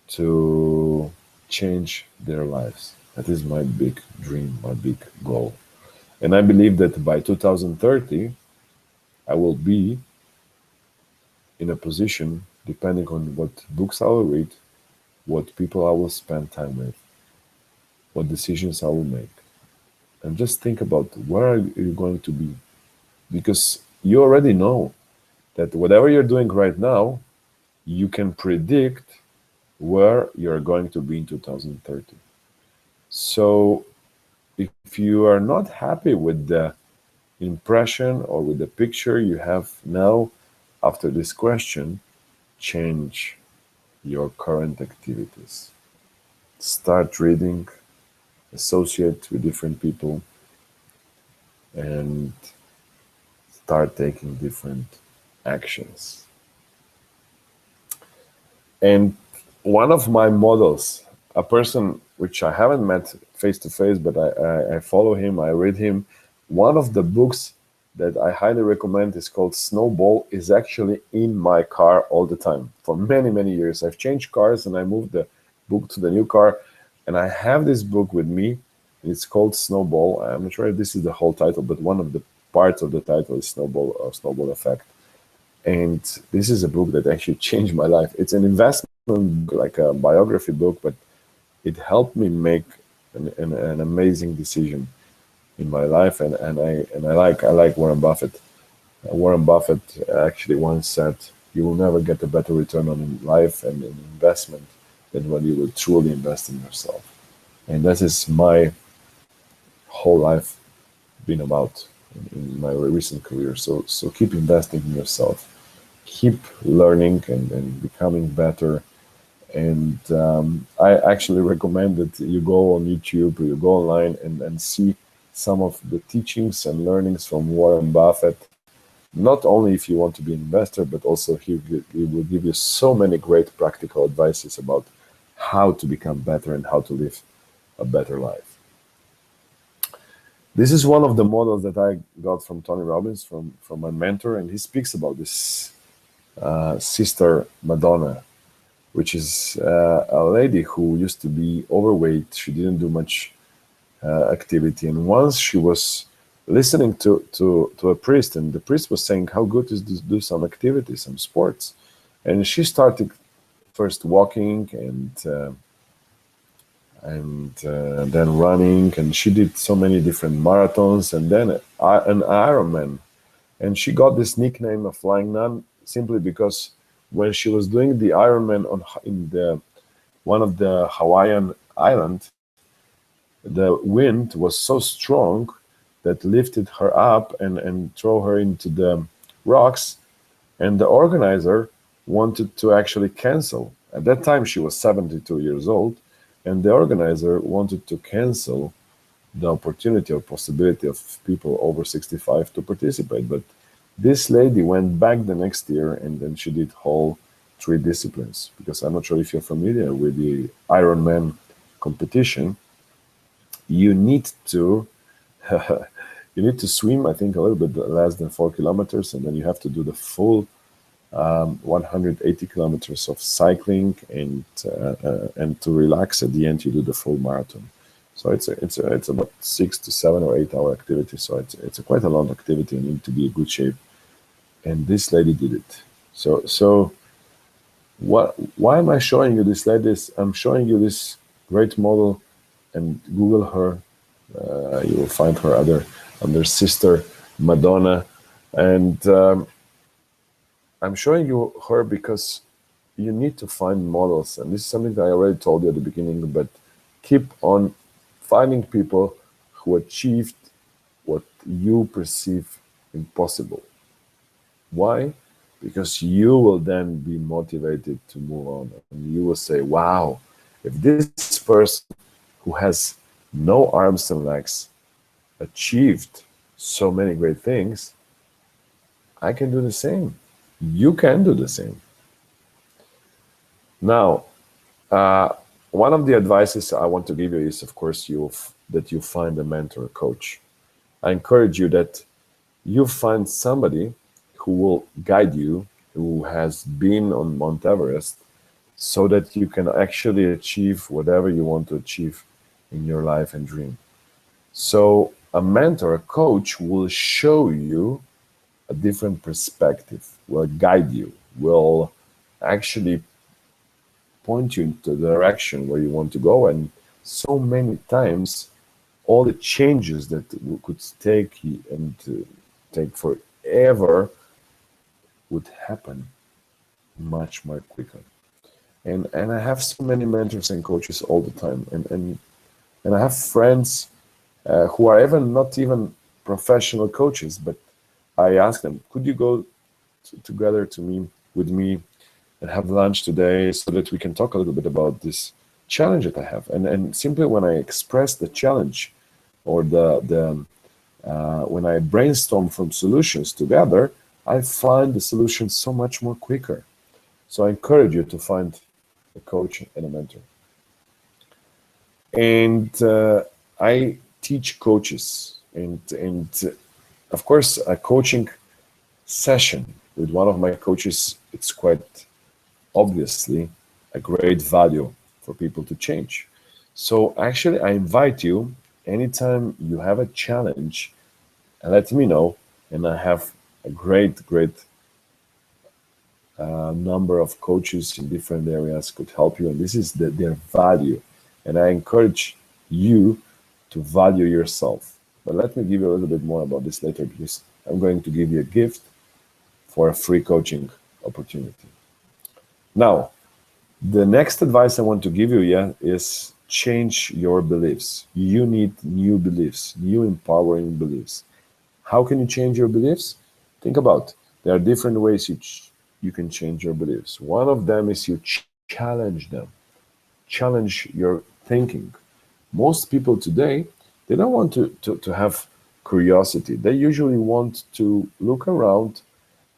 to change their lives. That is my big dream, my big goal. And I believe that by 2030, I will be in a position, depending on what books I will read, what people I will spend time with, what decisions I will make. And just think about where are you going to be? Because you already know that whatever you're doing right now, you can predict where you're going to be in 2030. So if you are not happy with the impression or with the picture you have now after this question, change your current activities. Start reading, associate with different people, and start taking different actions. And one of my models, a person which I haven't met face to face, but I follow him, I read him. One of the books that I highly recommend is called Snowball, is actually in my car all the time for many, many years. I've changed cars and I moved the book to the new car, and I have this book with me. It's called Snowball. I'm not sure if this is the whole title, but one of the parts of the title is Snowball, or Snowball Effect. And this is a book that actually changed my life. It's an investment book, like a biography book, but it helped me make an amazing decision in my life. And I like Warren Buffett. Warren Buffett actually once said, "You will never get a better return on life and an investment than when you will truly invest in yourself." And that is my whole life been about in my recent career. So keep investing in yourself, keep learning and becoming better. And I actually recommend that you go on YouTube, you go online and see some of the teachings and learnings from Warren Buffett. Not only if you want to be an investor, but also he will give you so many great practical advices about how to become better and how to live a better life. This is one of the models that I got from Tony Robbins, from my mentor, and he speaks about this sister Madonna, which is a lady who used to be overweight. She didn't do much activity, and once she was listening to a priest, and the priest was saying how good is to do some activity, some sports, and she started first walking and then running, and she did so many different marathons, and then an Ironman, and she got this nickname of Flying Nun simply because when she was doing the Ironman in the one of the Hawaiian island, the wind was so strong that lifted her up and throw her into the rocks, and the organizer wanted to actually cancel. At that time, she was 72 years old, and the organizer wanted to cancel the opportunity or possibility of people over 65 to participate. But this lady went back the next year, and then she did whole 3 disciplines. Because I'm not sure if you're familiar with the Ironman competition, you need to swim, I think, a little bit less than 4 kilometers, and then you have to do the full 180 kilometers of cycling, and to relax at the end, you do the full marathon. So it's about 6 to 7 or 8 hour activity. So it's quite a long activity, and you need to be in good shape. And this lady did it. So why am I showing you this lady? I'm showing you this great model, and Google her. You will find her under Sister Madonna, and I'm showing you her because you need to find models, and this is something that I already told you at the beginning, but keep on finding people who achieved what you perceive impossible. Why? Because you will then be motivated to move on, and you will say, wow, if this person who has no arms and legs achieved so many great things, I can do the same. You can do the same. Now, one of the advices I want to give you is, of course, that you find a mentor, a coach. I encourage you that you find somebody who will guide you, who has been on Mount Everest, so that you can actually achieve whatever you want to achieve in your life and dream. So a mentor, a coach, will show you a different perspective, will guide you, will actually point you into the direction where you want to go. And so many times, all the changes that could take and take forever would happen much more quicker. And I have so many mentors and coaches all the time, and I have friends who are not even professional coaches, but I ask them, could you go together with me and have lunch today so that we can talk a little bit about this challenge that I have. And simply when I express the challenge or when I brainstorm from solutions together, I find the solution so much more quicker. So I encourage you to find a coach and a mentor. And I teach coaches, and of course, a coaching session with one of my coaches, it's quite obviously a great value for people to change. So actually, I invite you, anytime you have a challenge, let me know, and I have a great number of coaches in different areas could help you, and this is their value. And I encourage you to value yourself. But let me give you a little bit more about this later, because I'm going to give you a gift for a free coaching opportunity. Now, the next advice I want to give you is change your beliefs. You need new beliefs, new empowering beliefs. How can you change your beliefs? Think about, there are different ways you can change your beliefs. One of them is you challenge them. Challenge your thinking. Most people today, they don't want to have curiosity. They usually want to look around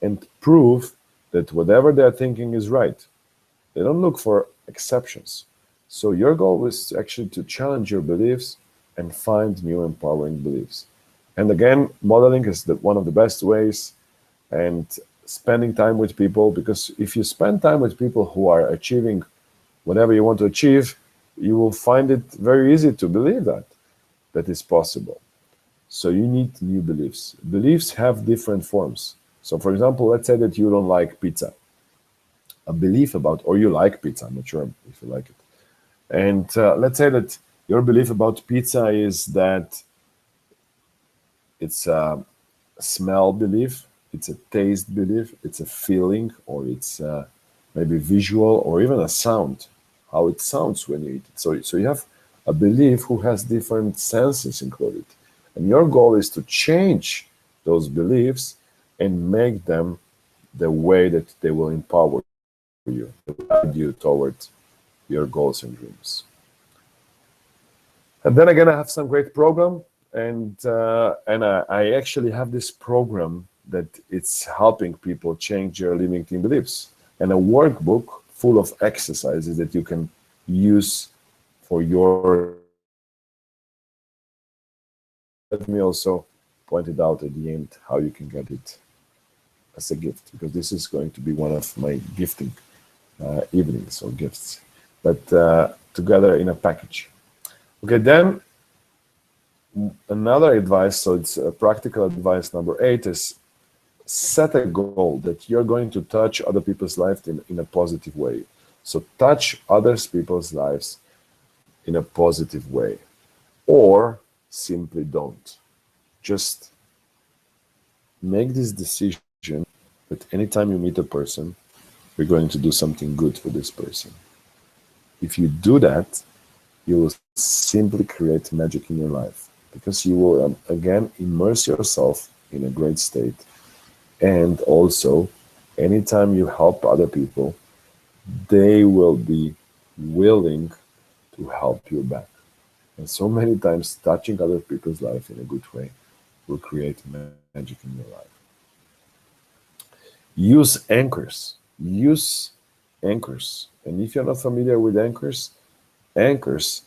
and prove that whatever they're thinking is right. They don't look for exceptions. So your goal is actually to challenge your beliefs and find new empowering beliefs. And again, modeling is one of the best ways, and spending time with people, because if you spend time with people who are achieving whatever you want to achieve, you will find it very easy to believe that is possible. So you need new beliefs. Beliefs have different forms. So for example, let's say that you don't like pizza. A belief about, or you like pizza, I'm not sure if you like it. And let's say that your belief about pizza is that it's a smell belief, it's a taste belief, it's a feeling, or it's maybe visual, or even a sound, how it sounds when you eat it. So you have a belief who has different senses included. And your goal is to change those beliefs and make them the way that they will empower you, they will guide you towards your goals and dreams. And then again, I have some great program, and I actually have this program that it's helping people change their limiting beliefs, and a workbook full of exercises that you can use for your. Let me also point it out at the end how you can get it as a gift, because this is going to be one of my gifting evenings or gifts, but together in a package. Okay, then another advice, so it's a practical advice number 8, is set a goal that you're going to touch other people's lives in a positive way. So touch other people's lives in a positive way, or simply don't. Just make this decision that anytime you meet a person, you're going to do something good for this person. If you do that, you will simply create magic in your life, because you will again immerse yourself in a great state. And also, anytime you help other people, they will be willing to help you back. And so many times, touching other people's life in a good way will create magic in your life. Use anchors. Use anchors. And if you're not familiar with anchors, anchors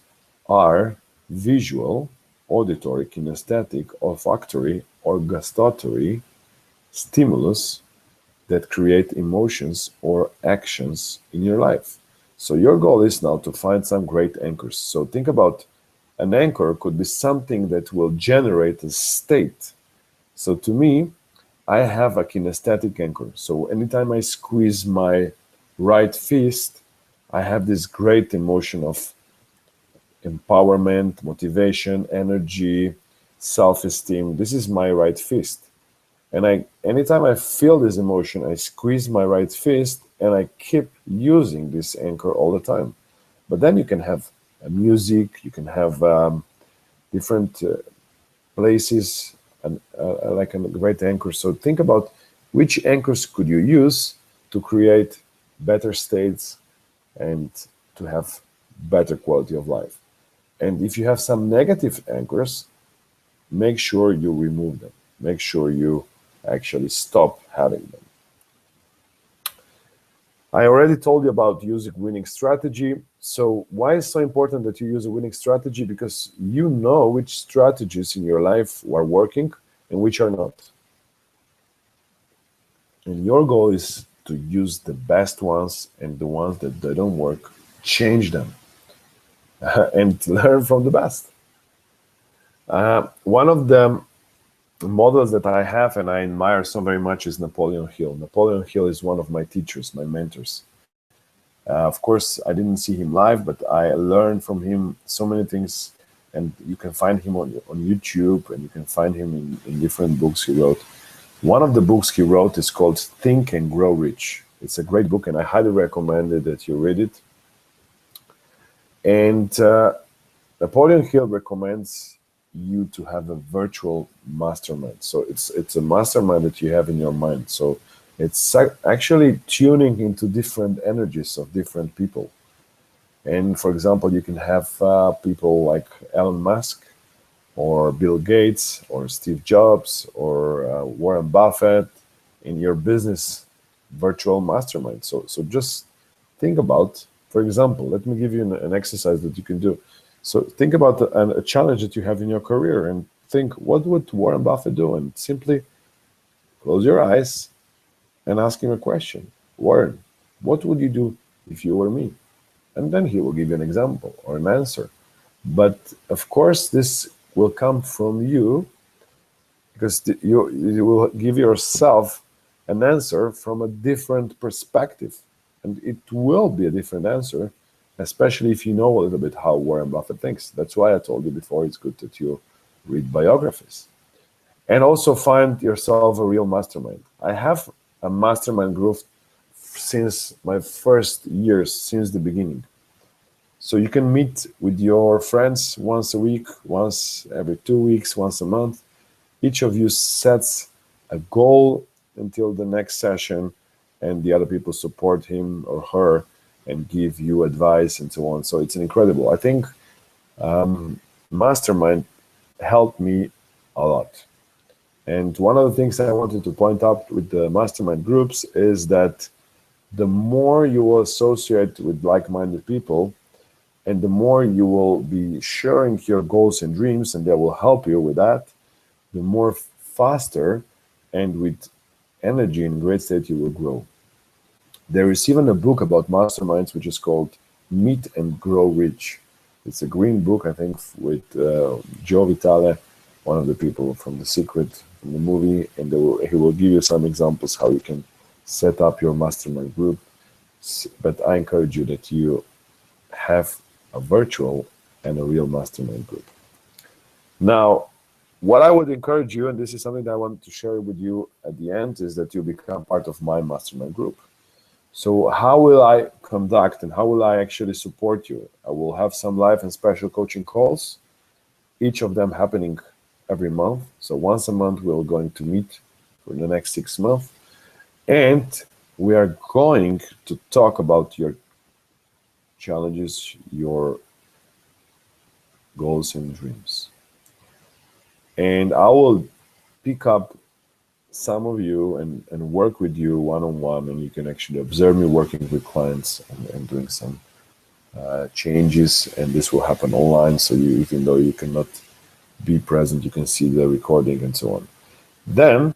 are visual, auditory, kinesthetic, olfactory, or gustatory stimulus that create emotions or actions in your life. So your goal is now to find some great anchors. So think about, an anchor could be something that will generate a state. So to me, I have a kinesthetic anchor. So anytime I squeeze my right fist, I have this great emotion of empowerment, motivation, energy, self-esteem. This is my right fist. And anytime I feel this emotion, I squeeze my right fist and I keep using this anchor all the time. But then you can have music, you can have different places, and like a great anchor. So think about which anchors could you use to create better states, and to have better quality of life. And if you have some negative anchors, make sure you remove them. Make sure you actually stop having them. I already told you about using winning strategy. So why is it so important that you use a winning strategy? Because you know which strategies in your life are working and which are not. And your goal is to use the best ones, and the ones that they don't work, change them and learn from the best. One of the models that I have and I admire so very much is Napoleon Hill. Napoleon Hill is one of my teachers, my mentors. Of course, I didn't see him live, but I learned from him so many things. And you can find him on YouTube, and you can find him in different books he wrote. One of the books he wrote is called Think and Grow Rich. It's a great book, and I highly recommend that you read it. And Napoleon Hill recommends you to have a virtual mastermind. So it's a mastermind that you have in your mind. So it's actually tuning into different energies of different people. And for example, you can have people like Elon Musk, or Bill Gates, or Steve Jobs, or Warren Buffett in your business virtual mastermind. So just think about, for example, let me give you an exercise that you can do. So think about a challenge that you have in your career, and think, what would Warren Buffett do? And simply close your eyes and ask him a question. Warren, what would you do if you were me? And then he will give you an example or an answer. But of course, this will come from you, because you will give yourself an answer from a different perspective. And it will be a different answer, especially if you know a little bit how Warren Buffett thinks. That's why I told you before, it's good that you read biographies. And also find yourself a real mastermind. I have a mastermind group since my first years, since the beginning. So you can meet with your friends once a week, once every 2 weeks, once a month. Each of you sets a goal until the next session, and the other people support him or her and give you advice and so on. So it's incredible. I think Mastermind helped me a lot. And one of the things I wanted to point out with the Mastermind groups is that the more you will associate with like-minded people, and the more you will be sharing your goals and dreams, and they will help you with that, the more faster and with energy and great state you will grow. There is even a book about masterminds which is called Meet and Grow Rich. It's a green book, I think, with Joe Vitale, one of the people from The Secret, from the movie, and he will give you some examples how you can set up your mastermind group. But I encourage you that you have a virtual and a real mastermind group. Now, what I would encourage you, and this is something that I want to share with you at the end, is that you become part of my mastermind group. So how will I conduct and how will I actually support you? I will have some live and special coaching calls, each of them happening every month. So once a month, we're going to meet for the next 6 months. And we are going to talk about your challenges, your goals and dreams. And I will pick up some of you and work with you one-on-one, and you can actually observe me working with clients and doing some changes, and this will happen online, so you, even though you cannot be present, you can see the recording and so on. Then,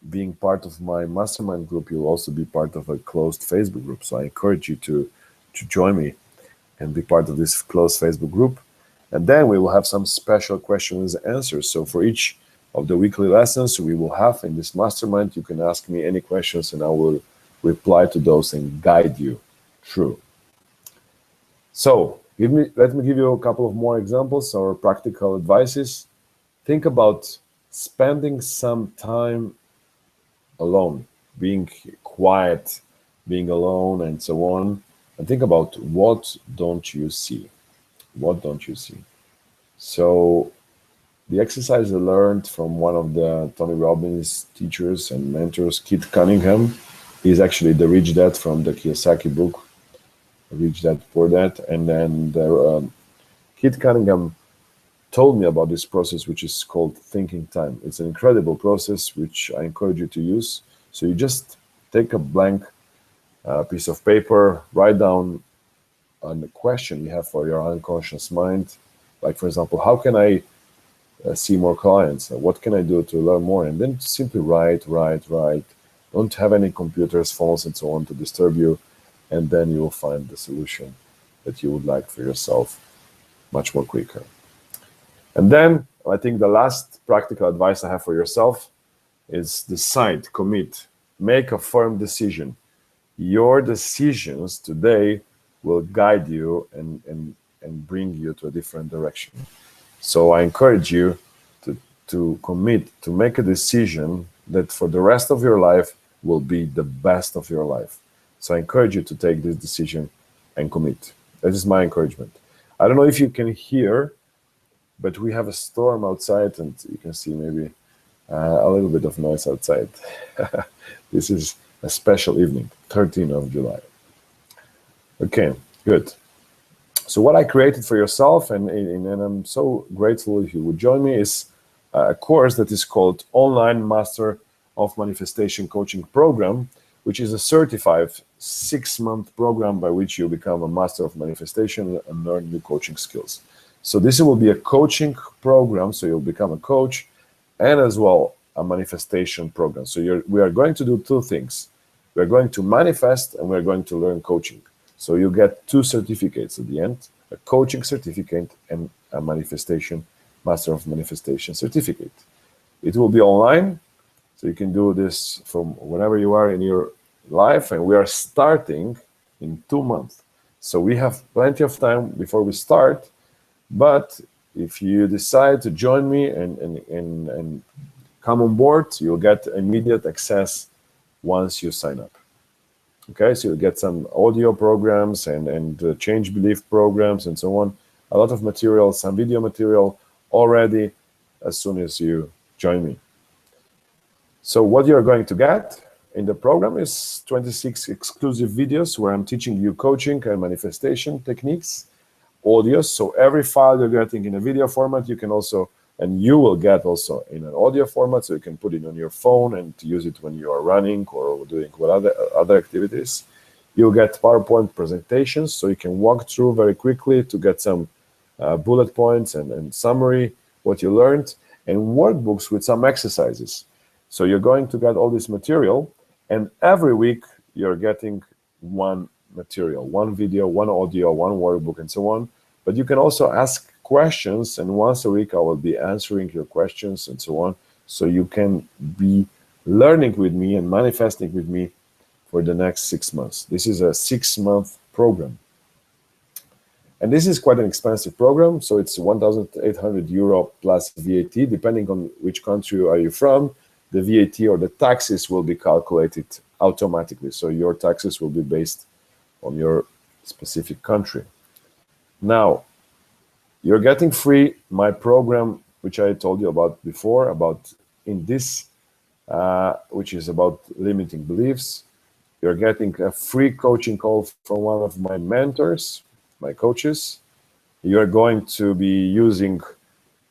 being part of my mastermind group, you'll also be part of a closed Facebook group. So I encourage you to join me and be part of this closed Facebook group. And then we will have some special questions and answers. So for each of the weekly lessons we will have in this mastermind, you can ask me any questions and I will reply to those and guide you through. So let me give you a couple of more examples or practical advices. Think about spending some time alone, being quiet, being alone, and so on. And think about, what don't you see? What don't you see? So the exercise I learned from one of the Tony Robbins teachers and mentors, Keith Cunningham, He's actually the rich dad from the Kiyosaki book, Rich Dad Poor Dad. And then Kit Cunningham told me about this process, which is called thinking time. It's an incredible process, which I encourage you to use. So you just take a blank piece of paper, write down a question you have for your unconscious mind. Like, for example, how can I see more clients? What can I do to learn more? And then simply write. Don't have any computers, phones, and so on to disturb you. And then you will find the solution that you would like for yourself much more quicker. And then I think the last practical advice I have for yourself is decide, commit, make a firm decision. Your decisions today will guide you and bring you to a different direction. So I encourage you to commit, to make a decision that for the rest of your life will be the best of your life. So I encourage you to take this decision and commit. That is my encouragement. I don't know if you can hear, but we have a storm outside, and you can see maybe a little bit of noise outside. This is a special evening, 13th of July. Okay, good. So what I created for yourself, and I'm so grateful if you would join me, is a course that is called Online Master of Manifestation Coaching Program, which is a certified 6-month program by which you become a master of manifestation and learn new coaching skills. So this will be a coaching program, so you'll become a coach, and as well a manifestation program. So we are going to do two things. We're going to manifest and we're going to learn coaching. So you get 2 certificates at the end, a coaching certificate and a manifestation, master of manifestation certificate. It will be online, so you can do this from whenever you are in your life, and we are starting in 2 months. So we have plenty of time before we start, but if you decide to join me and come on board, you'll get immediate access once you sign up. Okay, so you'll get some audio programs and change belief programs and so on. A lot of material, some video material already as soon as you join me. So what you're going to get in the program is 26 exclusive videos where I'm teaching you coaching and manifestation techniques, audios. So every file you're getting in a video format, you can also, and you will get also in an audio format, so you can put it on your phone and use it when you are running or doing other activities. You'll get PowerPoint presentations, so you can walk through very quickly to get some bullet points and summary, what you learned, and workbooks with some exercises. So you're going to get all this material, and every week you're getting one material, one video, one audio, one workbook, and so on. But you can also ask questions, and once a week I will be answering your questions and so on. So you can be learning with me and manifesting with me for the next 6 months. This is a 6-month program. And this is quite an expensive program. So it's 1,800 euro plus VAT, depending on which country are you from. The VAT or the taxes will be calculated automatically. So your taxes will be based on your specific country. Now, you're getting free my program, which I told you about before, about in this, which is about limiting beliefs. You're getting a free coaching call from one of my mentors, my coaches. You're going to be using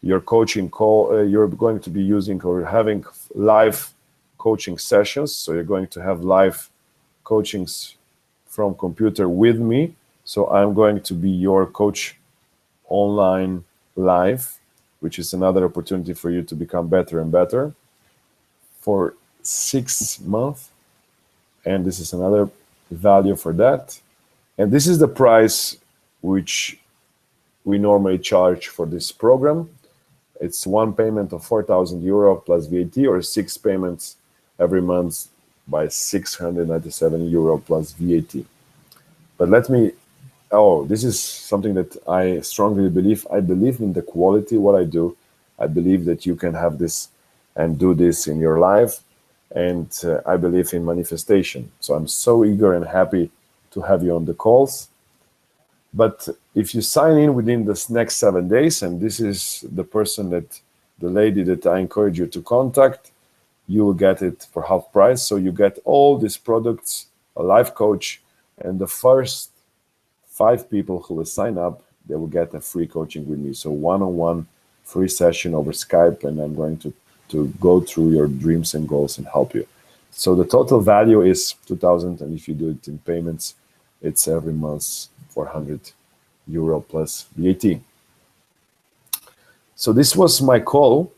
your coaching call, you're going to be using or having live coaching sessions. So you're going to have live coachings from computer with me. So I'm going to be your coach online live, which is another opportunity for you to become better and better for 6 months. And this is another value for that. And this is the price which we normally charge for this program. It's one payment of 4,000 euro plus VAT, or 6 payments every month by 697 euro plus VAT. But this is something that I strongly believe. I believe in the quality what I do. I believe that you can have this and do this in your life. And I believe in manifestation. So I'm so eager and happy to have you on the calls. But if you sign in within this next 7 days, and this is the lady that I encourage you to contact, you will get it for half price. So you get all these products, a life coach, and the first 5 people who will sign up, they will get a free coaching with me. So one-on-one free session over Skype, and I'm going to go through your dreams and goals and help you. So the total value is 2,000, and if you do it in payments, it's every month 400 euro plus VAT. So this was my call.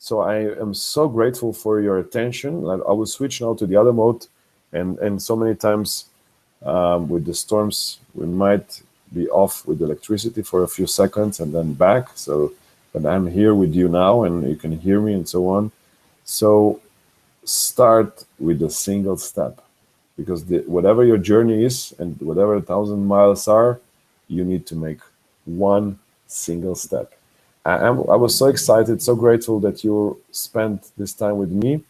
So I am so grateful for your attention. I will switch now to the other mode, and so many times with the storms, we might be off with electricity for a few seconds and then back. So, but I'm here with you now, and you can hear me and so on. So start with a single step, because whatever your journey is and whatever 1,000 miles are, you need to make one single step. I was so excited, so grateful that you spent this time with me.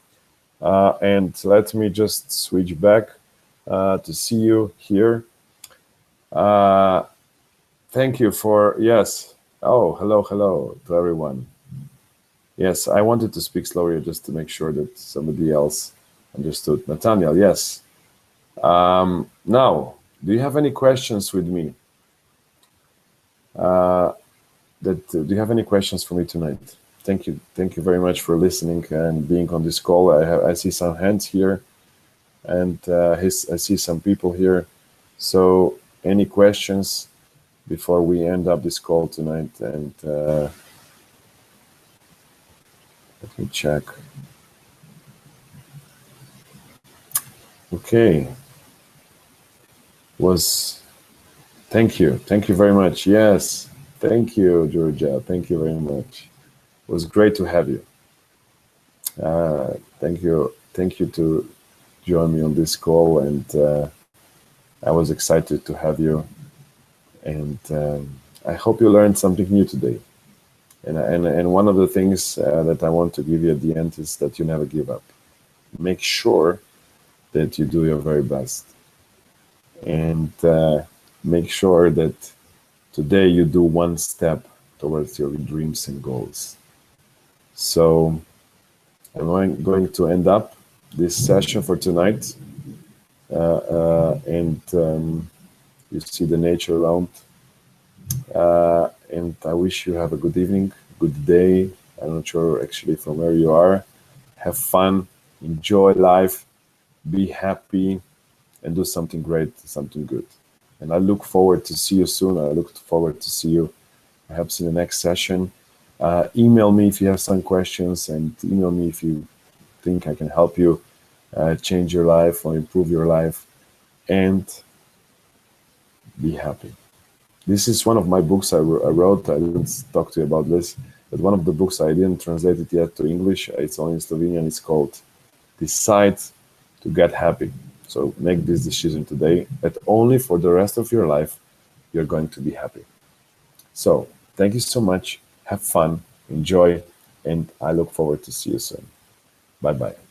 And let me just switch back to see you here. Thank you for, yes. Oh, hello to everyone. Yes, I wanted to speak slower just to make sure that somebody else understood. Nathaniel, yes. Now, do you have any questions with me? Do you have any questions for me tonight? Thank you very much for listening and being on this call. I see some hands here, and I see some people here. So, any questions before we end up this call tonight? And let me check. Okay. Thank you very much. Yes, thank you, Georgia. Thank you very much. It was great to have you. Thank you to join me on this call, and I was excited to have you. And I hope you learned something new today. And one of the things that I want to give you at the end is that you never give up. Make sure that you do your very best, and make sure that today you do one step towards your dreams and goals. So I'm going to end up this session for tonight, and you see the nature around, and I wish you have a good evening, good day. I'm not sure actually from where you are. Have fun, enjoy life, be happy, and do something great, something good. And I look forward to see you soon. I look forward to see you perhaps in the next session. Email me if you have some questions, and email me if you think I can help you change your life or improve your life, and be happy. This is one of my books I wrote. I didn't talk to you about this, but one of the books I didn't translate it yet to English. It's only in Slovenian. It's called Decide to Get Happy. So make this decision today that only for the rest of your life you're going to be happy. So thank you so much. Have fun, enjoy, and I look forward to see you soon. Bye-bye.